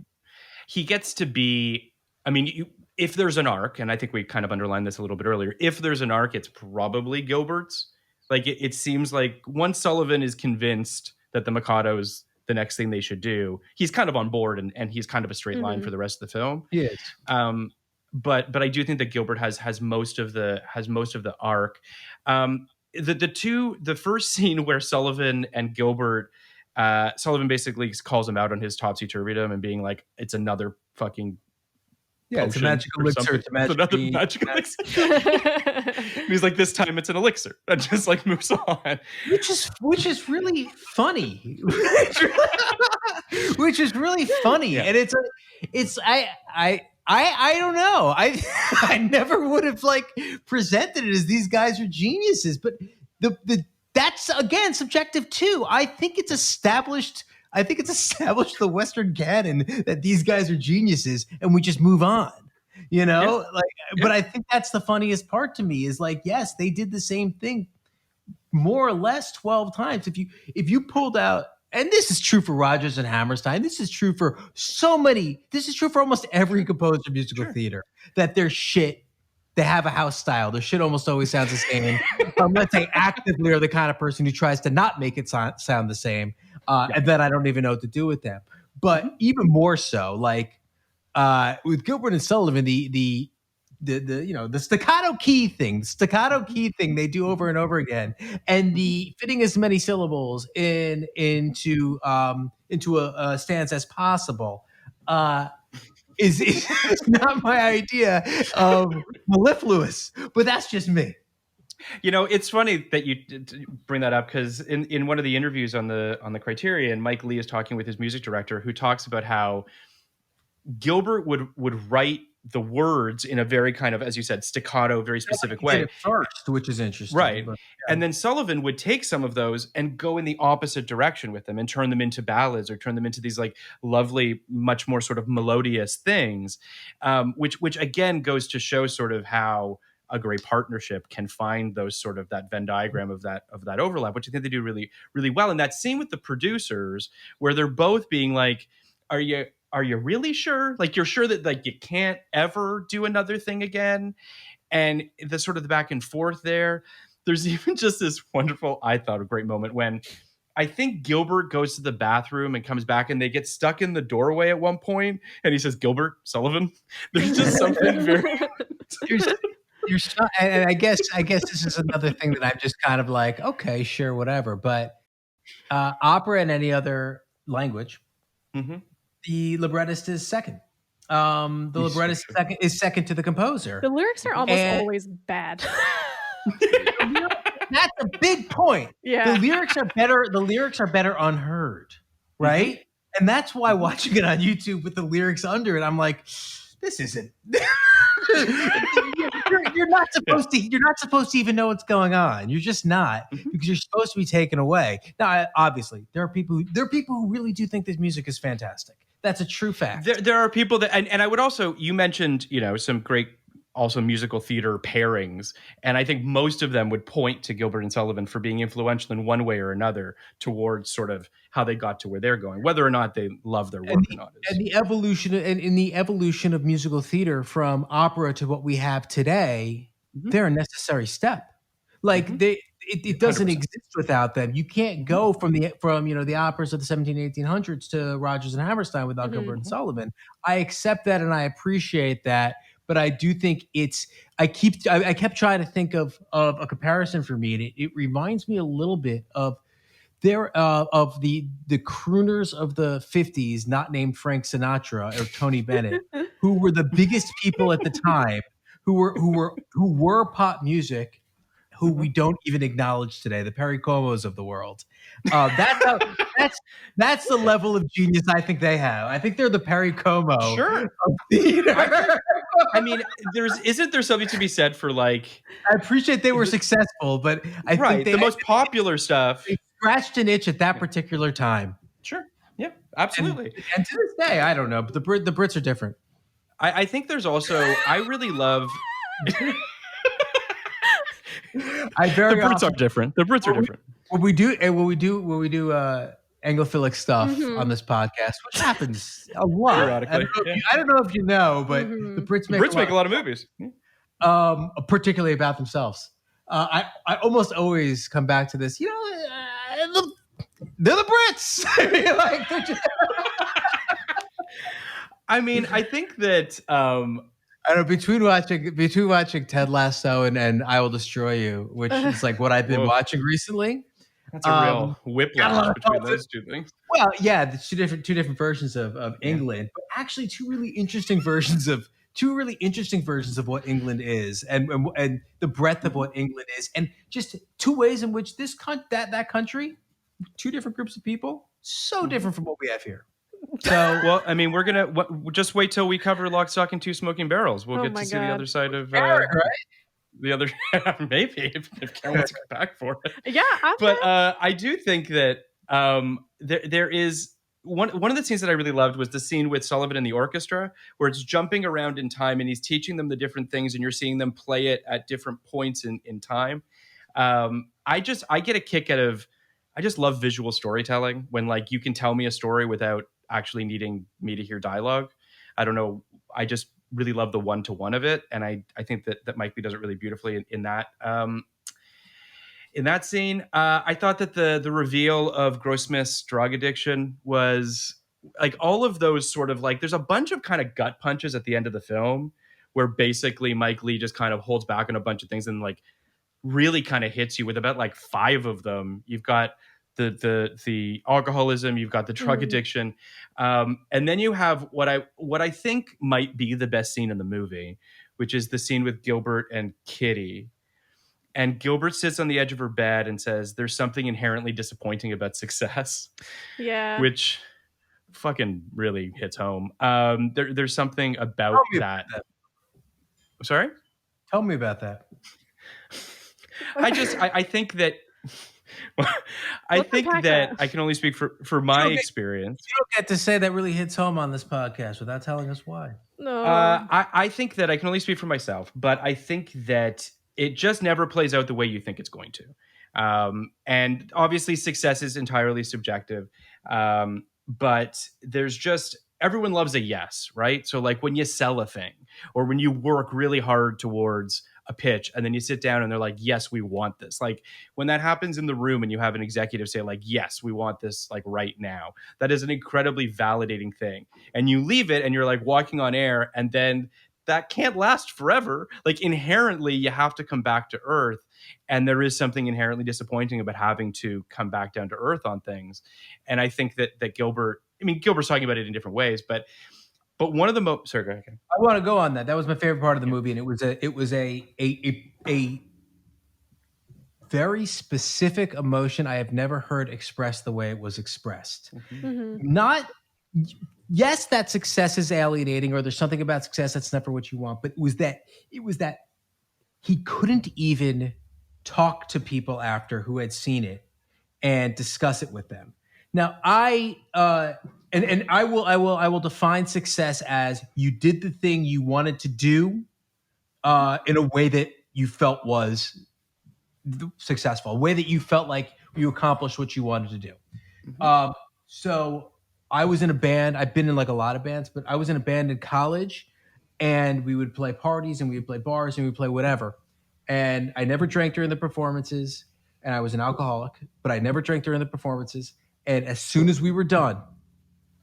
He gets to be, I mean, if there's an arc, and I think we kind of underlined this a little bit earlier, if there's an arc, it's probably Gilbert's. Like, it seems like once Sullivan is convinced that the Mikado is the next thing they should do, he's kind of on board and he's kind of a straight line for the rest of the film. Yes. But I do think that Gilbert has most of the arc. The first scene where Sullivan and Gilbert, Sullivan basically calls him out on his topsy-turvydom and being like, it's another fucking it's a magical elixir. It's another magical elixir. He's like, this time it's an elixir, and just like moves on, which is really funny. Which is really funny, and I don't know. I never would have like presented it as these guys are geniuses, but that's again subjective too. I think it's established the Western canon that these guys are geniuses and we just move on, you know, but I think that's the funniest part to me is like, yes, they did the same thing more or less 12 times. If you pulled out, and this is true for Rodgers and Hammerstein, this is true for almost every composer of musical theater, that their shit, they have a house style. Their shit almost always sounds the same. Let's say actively are the kind of person who tries to not make it sound the same. And then I don't even know what to do with them. But even more so, like with Gilbert and Sullivan, the staccato key thing they do over and over again, and the fitting as many syllables into a stance as possible is not my idea of mellifluous, but that's just me. You know, it's funny that you bring that up because in one of the interviews on the Criterion, Mike Leigh is talking with his music director, who talks about how Gilbert would write the words in a very kind of, as you said, staccato, very specific way. First, which is interesting, right? But, yeah. And then Sullivan would take some of those and go in the opposite direction with them and turn them into ballads or turn them into these like lovely, much more sort of melodious things, which again goes to show sort of how a great partnership can find those sort of that Venn diagram of that overlap, which I think they do really, really well. And that scene with the producers where they're both being like, are you really sure? Like, you're sure that like you can't ever do another thing again? And the sort of the back and forth there. There's even just this wonderful, I thought, a great moment when I think Gilbert goes to the bathroom and comes back and they get stuck in the doorway at one point and he says, Gilbert Sullivan. There's just something very and I guess this is another thing that I'm just kind of like, okay, sure, whatever. But opera in any other language, the librettist is second. The librettist is second to the composer. The lyrics are almost always bad. That's a big point. Yeah. The lyrics are better. The lyrics are better unheard, right? And that's why watching it on YouTube with the lyrics under it, I'm like, this isn't. you're not supposed to. You're not supposed to even know what's going on. You're just not, because you're supposed to be taken away. Now, obviously, there are people who really do think this music is fantastic. That's a true fact. There are people that, and I would also, you mentioned, some great also musical theater pairings. And I think most of them would point to Gilbert and Sullivan for being influential in one way or another towards sort of how they got to where they're going, whether or not they love their work or not. And the evolution in the evolution of musical theater from opera to what we have today, they're a necessary step. Like it doesn't 100%. exist without them. You can't go from the operas of the 1800s to Rodgers and Hammerstein without Gilbert and Sullivan. I accept that and I appreciate that. But I do think I kept trying to think of a comparison for me. And it reminds me a little bit of of the crooners of the 50s, not named Frank Sinatra or Tony Bennett, who were the biggest people at the time, who were pop music, who we don't even acknowledge today, the Perry Comos of the world. That's the level of genius I think they have. I think they're the Perry Como of theater. I mean, isn't there something to be said for like? I appreciate they were successful, but I think the most popular stuff. They scratched an itch at that particular time. Sure. Yeah, absolutely. And to this day, I don't know, but the Brits are different. I think there's also, I really love. The Brits are different. The Brits are different. When we do Anglophilic stuff on this podcast, which happens a lot. Periodically. I don't know if you know, but the Brits make a lot of movies. Particularly about themselves. I almost always come back to this. They're the Brits. Like, they're just... I mean, I think that I don't know, between watching Ted Lasso and I Will Destroy You, which is like what I've been watching recently. That's a real whiplash between those two things. Well, yeah, the two different versions of England, but actually two really interesting versions of what England is, and the breadth of what England is, and just two ways in which that country, two different groups of people, so different from what we have here. So, well, I mean, we're gonna just wait till we cover Lock, Stock, and Two Smoking Barrels. We'll get to see the other side of right? The other. Maybe if Karen wants to come back for it. Yeah, I do think that there is one of the scenes that I really loved was the scene with Sullivan and the orchestra, where it's jumping around in time and he's teaching them the different things, and you're seeing them play it at different points in time. I get a kick out of. I just love visual storytelling when like you can tell me a story without actually needing me to hear dialogue. I don't know. I just really love the one-to-one of it. And I think that Mike Leigh does it really beautifully in that scene. I thought that the reveal of Grossmith's drug addiction was like all of those sort of like, there's a bunch of kind of gut punches at the end of the film where basically Mike Leigh just kind of holds back on a bunch of things and like really kind of hits you with about like 5 of them. You've got the alcoholism, you've got the drug addiction, and then you have what I think might be the best scene in the movie, which is the scene with Gilbert and Kitty. And Gilbert sits on the edge of her bed and says, "There's something inherently disappointing about success." Yeah, which fucking really hits home. There's something about that. Sorry? Tell me about that. I think that I What's a think podcast? that I can only speak for my experience. You don't get to say that really hits home on this podcast without telling us why. No. I think that I can only speak for myself, but I think that it just never plays out the way you think it's going to. And obviously, success is entirely subjective. But there's just everyone loves a yes, right? So, like when you sell a thing or when you work really hard towards a pitch and then you sit down and they're like, yes, we want this. Like when that happens in the room and you have an executive say like, yes, we want this like right now, that is an incredibly validating thing. And you leave it and you're like walking on air, and then that can't last forever. Like inherently you have to come back to earth. And there is something inherently disappointing about having to come back down to earth on things. And I think that Gilbert's talking about it in different ways, but one of the most, sorry, go ahead. I want to go on that. That was my favorite part of the movie, and it was a very specific emotion I have never heard expressed the way it was expressed. Not, yes, that success is alienating, or there's something about success that's never what you want, but it was that he couldn't even talk to people after who had seen it and discuss it with them. Now, I will define success as you did the thing you wanted to do in a way that you felt was successful, a way that you felt like you accomplished what you wanted to do. So I was in a band. I've been in like a lot of bands, but I was in a band in college, and we would play parties and we would play bars and we would play whatever. And I never drank during the performances, and I was an alcoholic, but I never drank during the performances. And as soon as we were done,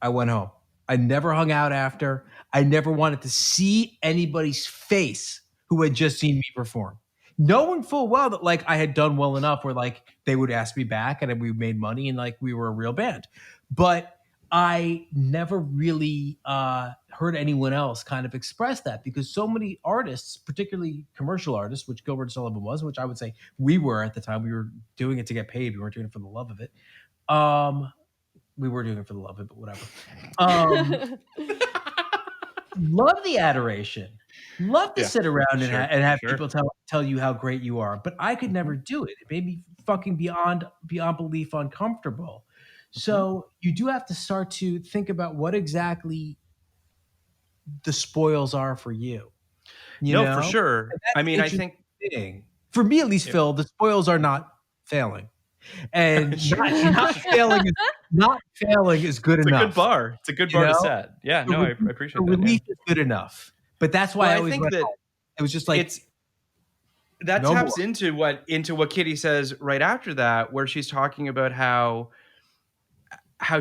I went home. I never hung out after. I never wanted to see anybody's face who had just seen me perform, knowing full well that like I had done well enough where like they would ask me back and we made money and like we were a real band. But I never really heard anyone else kind of express that, because so many artists, particularly commercial artists, which Gilbert Sullivan was, which I would say we were at the time, we were doing it to get paid. We weren't doing it for the love of it. We were doing it for the love of it, but whatever. Love the adoration. Love to sit around and have people tell you how great you are. But I could never do it. It made me fucking beyond belief uncomfortable. So you do have to start to think about what exactly the spoils are for you. You know? For sure. I mean, I think for me at least, Phil, the spoils are not failing. And not failing is good enough. It's a good bar. It's a good bar to set. Yeah, no, I appreciate that. Relief is good enough. But that's why I always think that it was just like that taps into what Kitty says right after that, where she's talking about how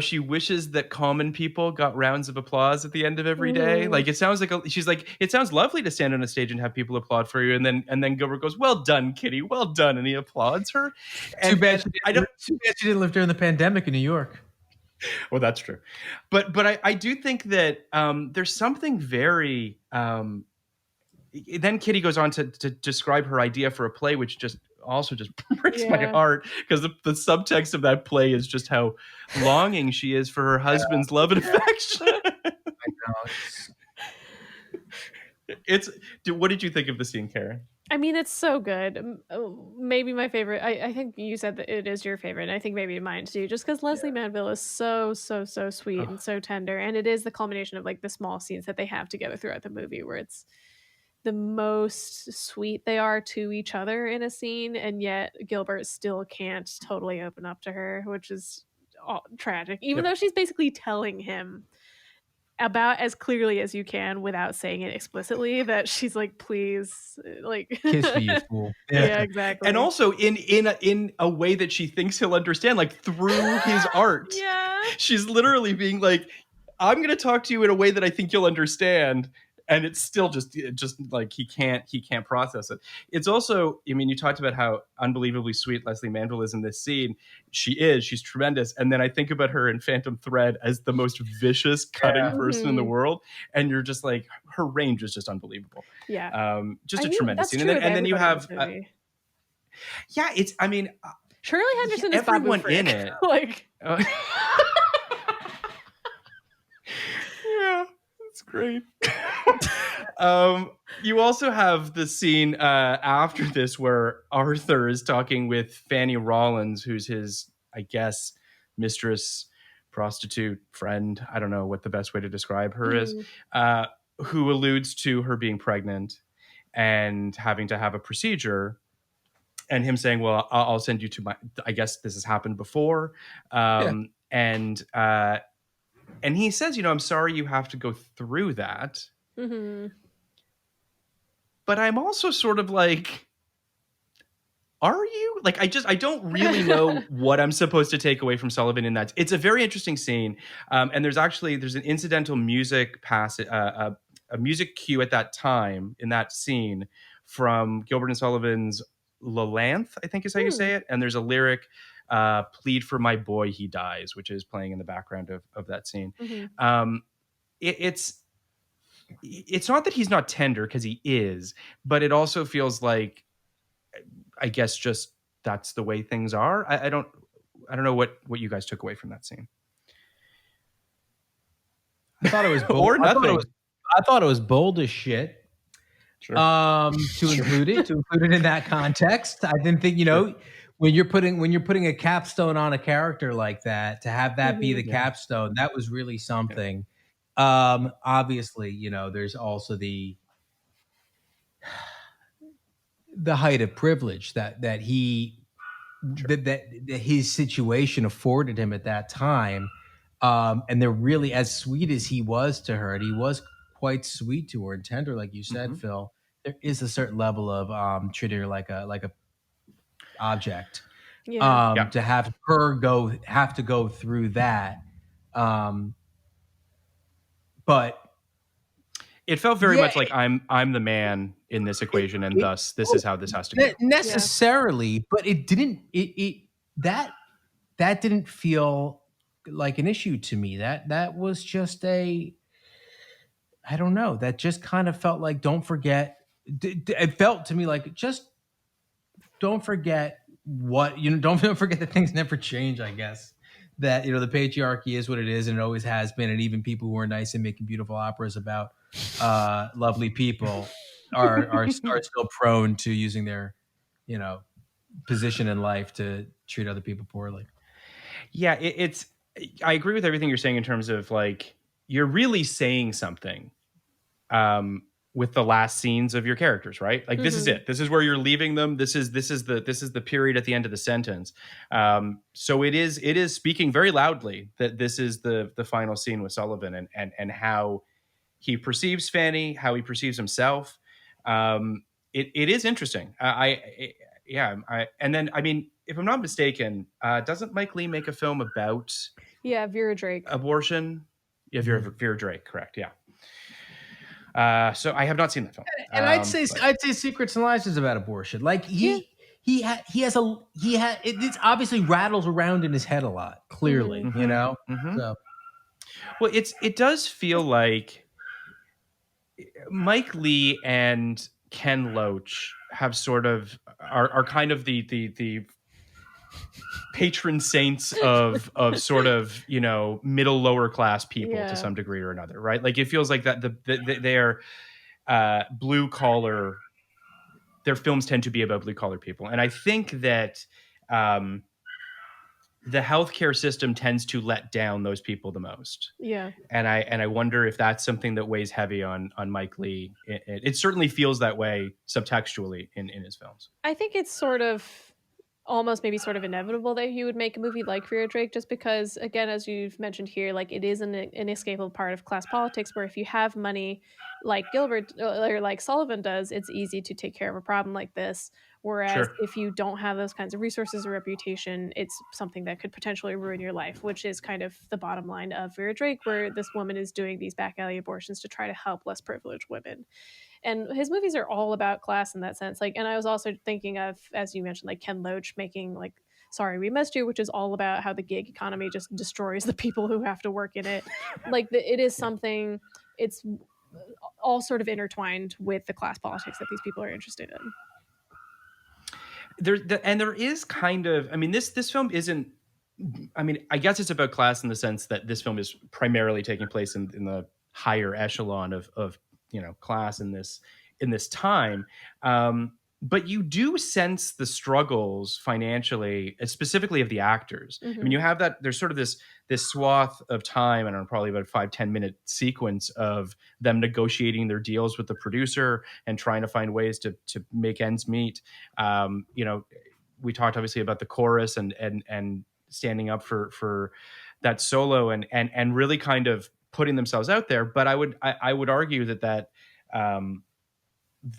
she wishes that common people got rounds of applause at the end of every day. Like it sounds like she's like, it sounds lovely to stand on a stage and have people applaud for you. And then Gilbert goes, "Well done, Kitty. Well done." And he applauds her. Too bad she didn't live during the pandemic in New York. Well, that's true. But I do think that there's something very then Kitty goes on to describe her idea for a play, which just breaks my heart, because the subtext of that play is just how longing she is for her husband's love and affection. I know. What did you think of the scene, Karen? I mean, it's so good. Maybe my favorite. I think you said that it is your favorite, and I think maybe mine too, just because Leslie Manville is so sweet and so tender. And it is the culmination of like the small scenes that they have together throughout the movie, where it's the most sweet they are to each other in a scene, and yet Gilbert still can't totally open up to her, which is tragic, even though she's basically telling him about as clearly as you can without saying it explicitly that she's like, please, like kiss me, you fool. Yeah, exactly. And also in a way that she thinks he'll understand, like through his art. She's literally being like, I'm going to talk to you in a way that I think you'll understand. And it's still just like he can't process it. It's also, I mean, you talked about how unbelievably sweet Leslie Manville is in this scene. She's tremendous. And then I think about her in Phantom Thread as the most vicious, cutting person in the world. And you're just like, her range is just unbelievable. Yeah. Just a tremendous scene. And then you have, it's, I mean, Shirley Henderson is everyone in it. Like, yeah, it's great. You also have the scene after this where Arthur is talking with Fanny Rollins, who's his, I guess, mistress, prostitute, friend. I don't know what the best way to describe her is, who alludes to her being pregnant and having to have a procedure. And him saying, well, I'll send you to my, I guess this has happened before. And he says, I'm sorry you have to go through that. Mm-hmm. But I'm also sort of like, are you? Like, I don't really know what I'm supposed to take away from Sullivan in that. It's a very interesting scene. And there's an incidental music passage, a music cue at that time in that scene from Gilbert and Sullivan's Lalanth, I think is how you say it. And there's a lyric, plead for my boy, he dies, which is playing in the background of that scene. Mm-hmm. It's not that he's not tender, because he is, but it also feels like, I guess, just that's the way things are. I don't know what you guys took away from that scene. I thought it was bold. Or nothing. I thought it was bold as shit. Sure. To include it in that context. I didn't think, when you're putting a capstone on a character like that, to have that be the capstone, that was really something. Obviously, there's also the height of privilege that his situation afforded him at that time. And they're really, as sweet as he was to her, and he was quite sweet to her and tender, like you said, Phil, there is a certain level of treating her like a object. To have her have to go through that. But it felt very much like I'm the man in this equation, and thus this is how this has to go. Necessarily, but it didn't. That didn't feel like an issue to me. That was just I don't know. That just kind of felt like, don't forget. It felt to me like, just don't forget what don't forget that things never change. I guess that the patriarchy is what it is, and it always has been. And even people who are nice and making beautiful operas about lovely people are still prone to using their position in life to treat other people poorly. Yeah, it's. I agree with everything you're saying in terms of, like, you're really saying something with the last scenes of your characters, right? Like, this is it. This is where you're leaving them. This is the period at the end of the sentence. So it is speaking very loudly that this is the final scene with Sullivan and how he perceives Fanny, how he perceives himself. It is interesting. And then, I mean, if I'm not mistaken, doesn't Mike Leigh make a film about Vera Drake abortion? Yeah, Vera Drake, correct? Yeah. So I have not seen that film, and I'd say Secrets and Lies is about abortion. Like it obviously rattles around in his head a lot. Clearly, So. Well, it does feel like Mike Leigh and Ken Loach have sort of are kind of the patron saints of sort of middle lower class people to some degree or another, right? Like, it feels like that they are blue collar. Their films tend to be about blue collar people, and I think that the healthcare system tends to let down those people the most. Yeah. And I wonder if that's something that weighs heavy on Mike Leigh. It certainly feels that way subtextually in his films. I think it's sort of almost maybe sort of inevitable that he would make a movie like Vera Drake, just because, again, as you've mentioned here, like, it is an inescapable part of class politics, where if you have money like Gilbert or like Sullivan does, it's easy to take care of a problem like this. Whereas if you don't have those kinds of resources or reputation, it's something that could potentially ruin your life, which is kind of the bottom line of Vera Drake, where this woman is doing these back alley abortions to try to help less privileged women. And his movies are all about class in that sense. Like, and I was also thinking of, as you mentioned, like Ken Loach making like Sorry We Missed You, which is all about how the gig economy just destroys the people who have to work in it. Like, it is something, it's all sort of intertwined with the class politics that these people are interested in. There is kind of, I mean, this film isn't, I mean, I guess it's about class in the sense that this film is primarily taking place in the higher echelon of class in this time. But you do sense the struggles financially, specifically of the actors. I mean, you have that, there's sort of this swath of time, I don't know, probably about a 5-10 minute sequence of them negotiating their deals with the producer and trying to find ways to make ends meet. We talked obviously about the chorus and standing up for that solo and really kind of putting themselves out there. But I would argue that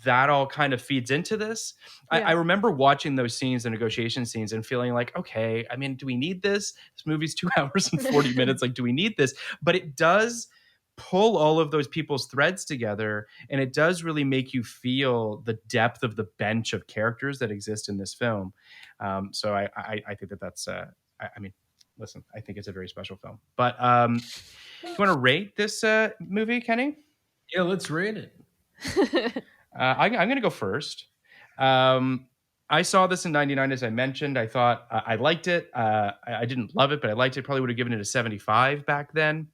that all kind of feeds into this. Yeah. I remember watching those scenes, the negotiation scenes, and feeling like, okay, I mean, do we need this? This movie's 2 hours and 40 minutes. Like, do we need this? But it does pull all of those people's threads together, and it does really make you feel the depth of the bench of characters that exist in this film. So I think that's, I mean, listen, I think it's a very special film. But you want to rate this movie, Kenny? Yeah, let's rate it. I'm going to go first. I saw this in 99, as I mentioned. I thought I liked it. I didn't love it, but I liked it. Probably would have given it a 75 back then.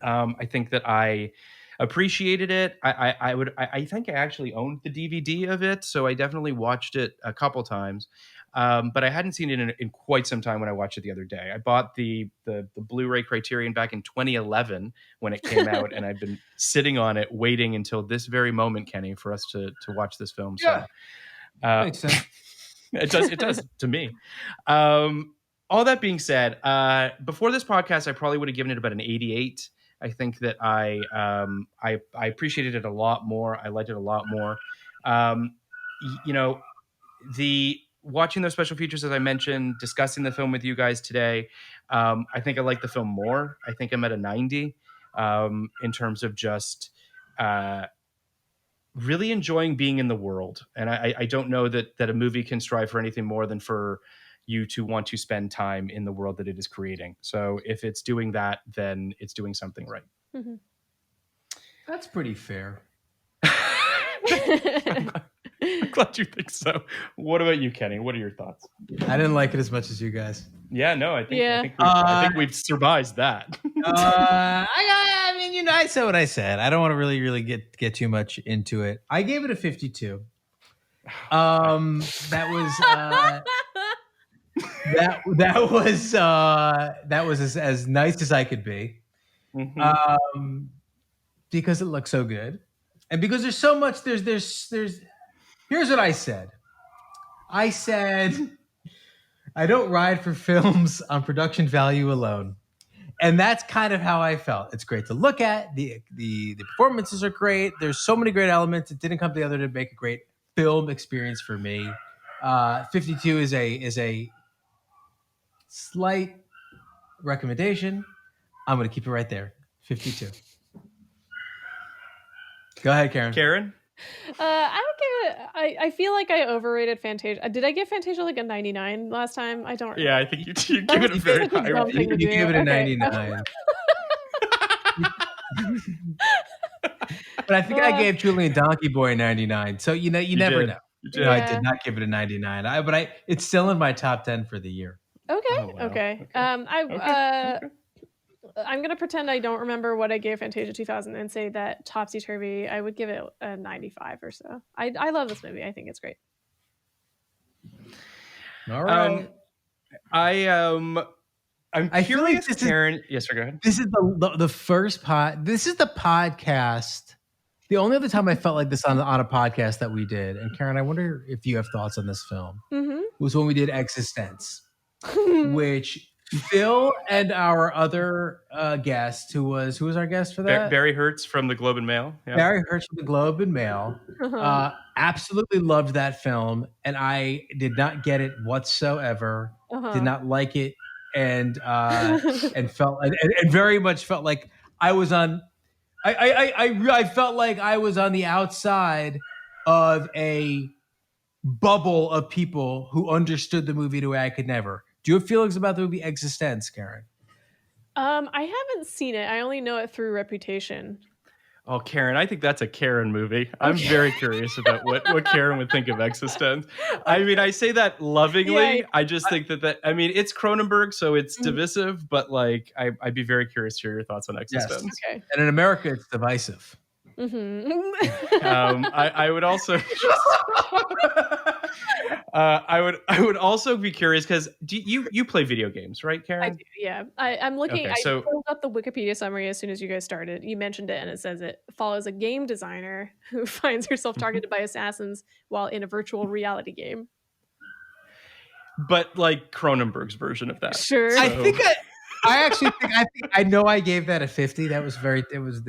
I think that I appreciated it. I think I actually owned the DVD of it, so I definitely watched it a couple times. But I hadn't seen it in quite some time when I watched it the other day. I bought the Blu-ray Criterion back in 2011 when it came out, and I've been sitting on it waiting until this very moment, Kenny, for us to watch this film. Yeah. So, makes sense. It does to me. All that being said, before this podcast, I probably would have given it about an 88. I think that I appreciated it a lot more. I liked it a lot more. Watching those special features, as I mentioned, discussing the film with you guys today, I think I like the film more. I think I'm at a 90 in terms of just really enjoying being in the world. And I don't know that a movie can strive for anything more than for you to want to spend time in the world that it is creating. So if it's doing that, then it's doing something right. Mm-hmm. That's pretty fair. I'm glad you think so. What about you, Kenny? What are your thoughts? I didn't like it as much as you guys. Yeah, no, I think we've surmised that. I mean, I said what I said. I don't want to really get too much into it. I gave it a 52. That was as nice as I could be. Mm-hmm. Because it looks so good, and because there's so much. There's. Here's what I said. I said, I don't ride for films on production value alone. And that's kind of how I felt. It's great to look at. The performances are great. There's so many great elements. It didn't come together to make a great film experience for me. 52 is a slight recommendation. I'm going to keep it right there. 52. Go ahead, Karen. Karen? I don't give it. I feel like I overrated Fantasia. Did I give Fantasia like a 99 last time? I don't. Yeah, I think you give it a very high rating. You gave it a 99. But I think I gave Julian Donkey Boy a 99. So you never know. No, I did not give it a 99. But it's still in my top 10 for the year. Okay. Oh, wow. Okay. I'm going to pretend I don't remember what I gave Fantasia 2000 and say that Topsy Turvy, I would give it a 95 or so. I love this movie. I think it's great. All right. I'm curious, like Karen. Yes, sir, go ahead. This is the first This is the podcast. The only other time I felt like this on a podcast that we did, and Karen, I wonder if you have thoughts on this film, was when we did Existence, which Phil and our other guest, who was our guest for that? Barry Hertz from the Globe and Mail. Yeah. Barry Hertz from the Globe and Mail. Absolutely loved that film, and I did not get it whatsoever. Did not like it, and felt and very much felt like I was on. I felt like I was on the outside of a bubble of people who understood the movie the way I could never. Do you have feelings about the movie Existence, Karen? I haven't seen it. I only know it through reputation. Oh, Karen, I think that's a Karen movie. I'm very curious about what Karen would think of Existence. I mean, I say that lovingly. Yeah, I just think that I mean, it's Cronenberg, so it's divisive, but like, I'd be very curious to hear your thoughts on Existence. Yes. Okay. And in America, it's divisive. I would also I would also be curious because you play video games, right, Karen? I do, yeah. I'm looking. Okay, I so pulled up the Wikipedia summary as soon as you guys started. You mentioned it, and it says it follows a game designer who finds herself targeted by assassins while in a virtual reality game. but like Cronenberg's version of that. Sure. So- I think I know I gave that a 50. That was very it was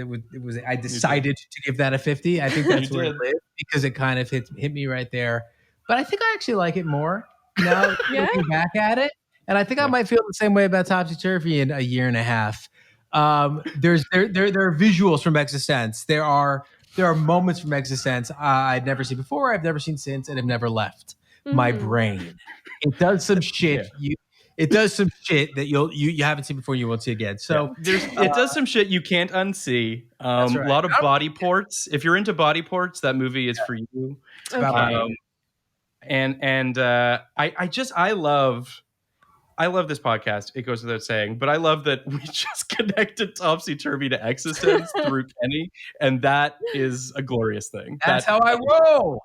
I decided to give that a 50. I think that's You where did. it lived because it kind of hit me right there. But I think I actually like it more now Yeah? looking back at it. And I think I might feel the same way about Topsy Turvy in a year and a half. There are visuals from Existence. There are moments from Existence I've never seen before, I've never seen since, and have never left my brain. It does some shit. It does some shit that you haven't seen before and you won't see again. So it does some shit you can't unsee. That's right. A lot of body ports. If you're into body ports, that movie is for you. Okay. I love this podcast. It goes without saying, but I love that we just connected Topsy Turvy to Existence through Kenny, and that is a glorious thing. that's how I roll.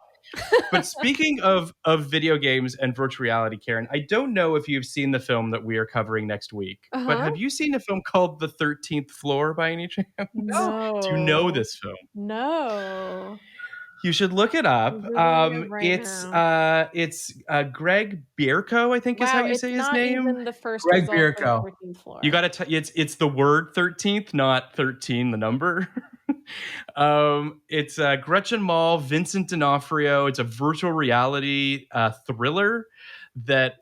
But speaking of video games and virtual reality, Karen, I don't know if you've seen the film that we are covering next week, but have you seen a film called The 13th Floor by any chance? No. Do you know this film? No. You should look it up. It's Greg Bierko, I think is how you say his name. Even the first Greg result Bierko. of the 13th floor. You got to it's the word 13th, not 13 the number. It's Gretchen Mol, Vincent D'Onofrio. It's a virtual reality thriller that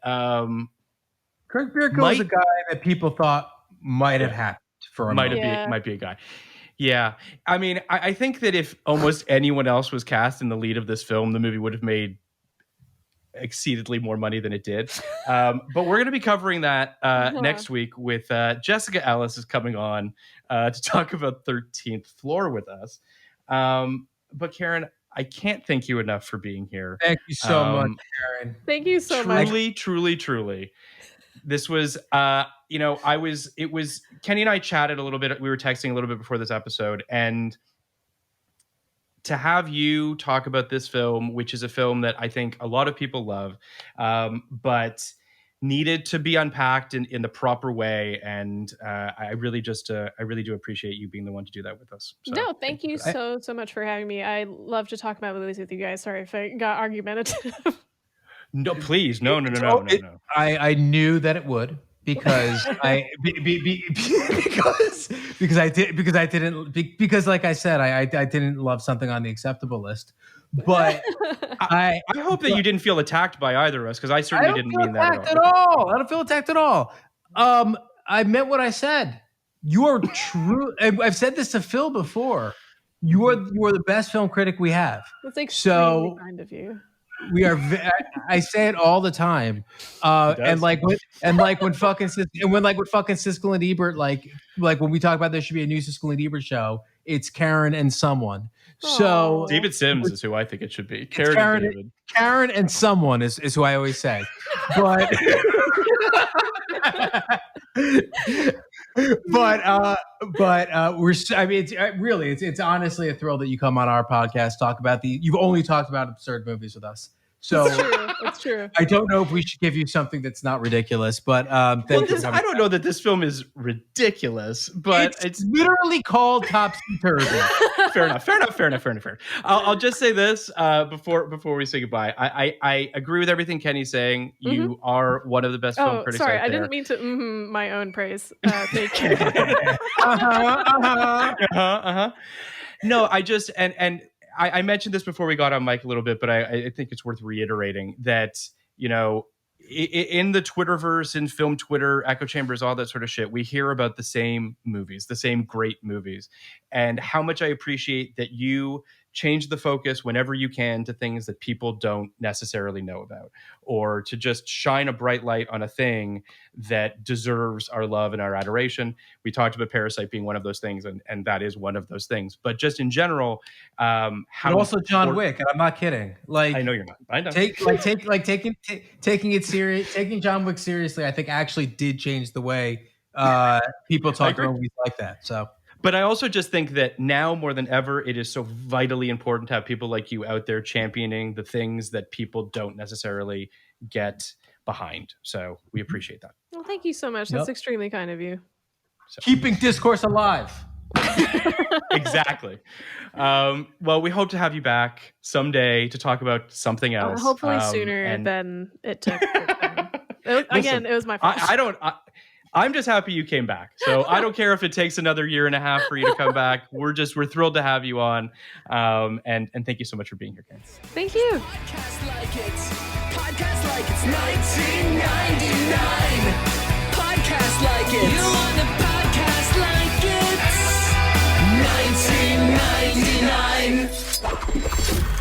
Greg Bierko is a guy that people thought might have happened for a moment. might be a guy. Yeah. I mean, I think that if almost anyone else was cast in the lead of this film, the movie would have made exceedingly more money than it did. But we're going to be covering that next week with Jessica Ellis is coming on to talk about 13th Floor with us. But Karen, I can't thank you enough for being here. Thank you so much, Karen. Thank you so much. Truly. This was, it was, Kenny and I chatted a little bit. We were texting a little bit before this episode, and to have you talk about this film, which is a film that I think a lot of people love, but needed to be unpacked in the proper way. And I really do appreciate you being the one to do that with us. So, No, thank you so much for having me. I love to talk about movies with you guys. Sorry if I got argumentative. No, please. No. I knew that it would because because like I said, I didn't love something on the acceptable list. But I hope that you didn't feel attacked by either of us, because I certainly didn't mean that at all. I don't feel attacked at all. I meant what I said. You are true. I've said this to Phil before. You are the best film critic we have. That's extremely kind of you. We are. I say it all the time, and when fucking Siskel and Ebert, like when we talk about there should be a new Siskel and Ebert show, it's Karen and someone. Aww. So David Sims is who I think it should be. Karen and someone is who I always say, but we're. I mean, it's honestly a thrill that you come on our podcast, talk about you've only talked about absurd movies with us. So it's true. I don't know if we should give you something that's not ridiculous, but I don't know that this film is ridiculous, but it's literally called Topsy Turvy. Fair enough. I'll just say this before we say goodbye. I agree with everything Kenny's saying. You are one of the best film critics out there. I didn't mean to my own praise. Thank you. No, I just and I mentioned this before we got on mic a little bit, but I think it's worth reiterating that, in the Twitterverse, in film Twitter, echo chambers, all that sort of shit, we hear about the same movies, the same great movies, and how much I appreciate that you change the focus whenever you can to things that people don't necessarily know about, or to just shine a bright light on a thing that deserves our love and our adoration. We talked about Parasite being one of those things, and that is one of those things. But just in general, and also John Wick, and I'm not kidding. Like, I know you're not. I know. Taking it serious, taking John Wick seriously, I think actually did change the way people talk about movies like that. So. But I also just think that now more than ever, it is so vitally important to have people like you out there championing the things that people don't necessarily get behind. So we appreciate that. Well, thank you so much. That's extremely kind of you. So. Keeping discourse alive. Exactly. Well, we hope to have you back someday to talk about something else. Hopefully sooner than it took. Again, it was my fault. I'm just happy you came back. So I don't care if it takes another year and a half for you to come back. We're thrilled to have you on. And thank you so much for being here, Karen. Thank you. Podcast like it's 1999. Podcast like it. You want a podcast like it's 1999.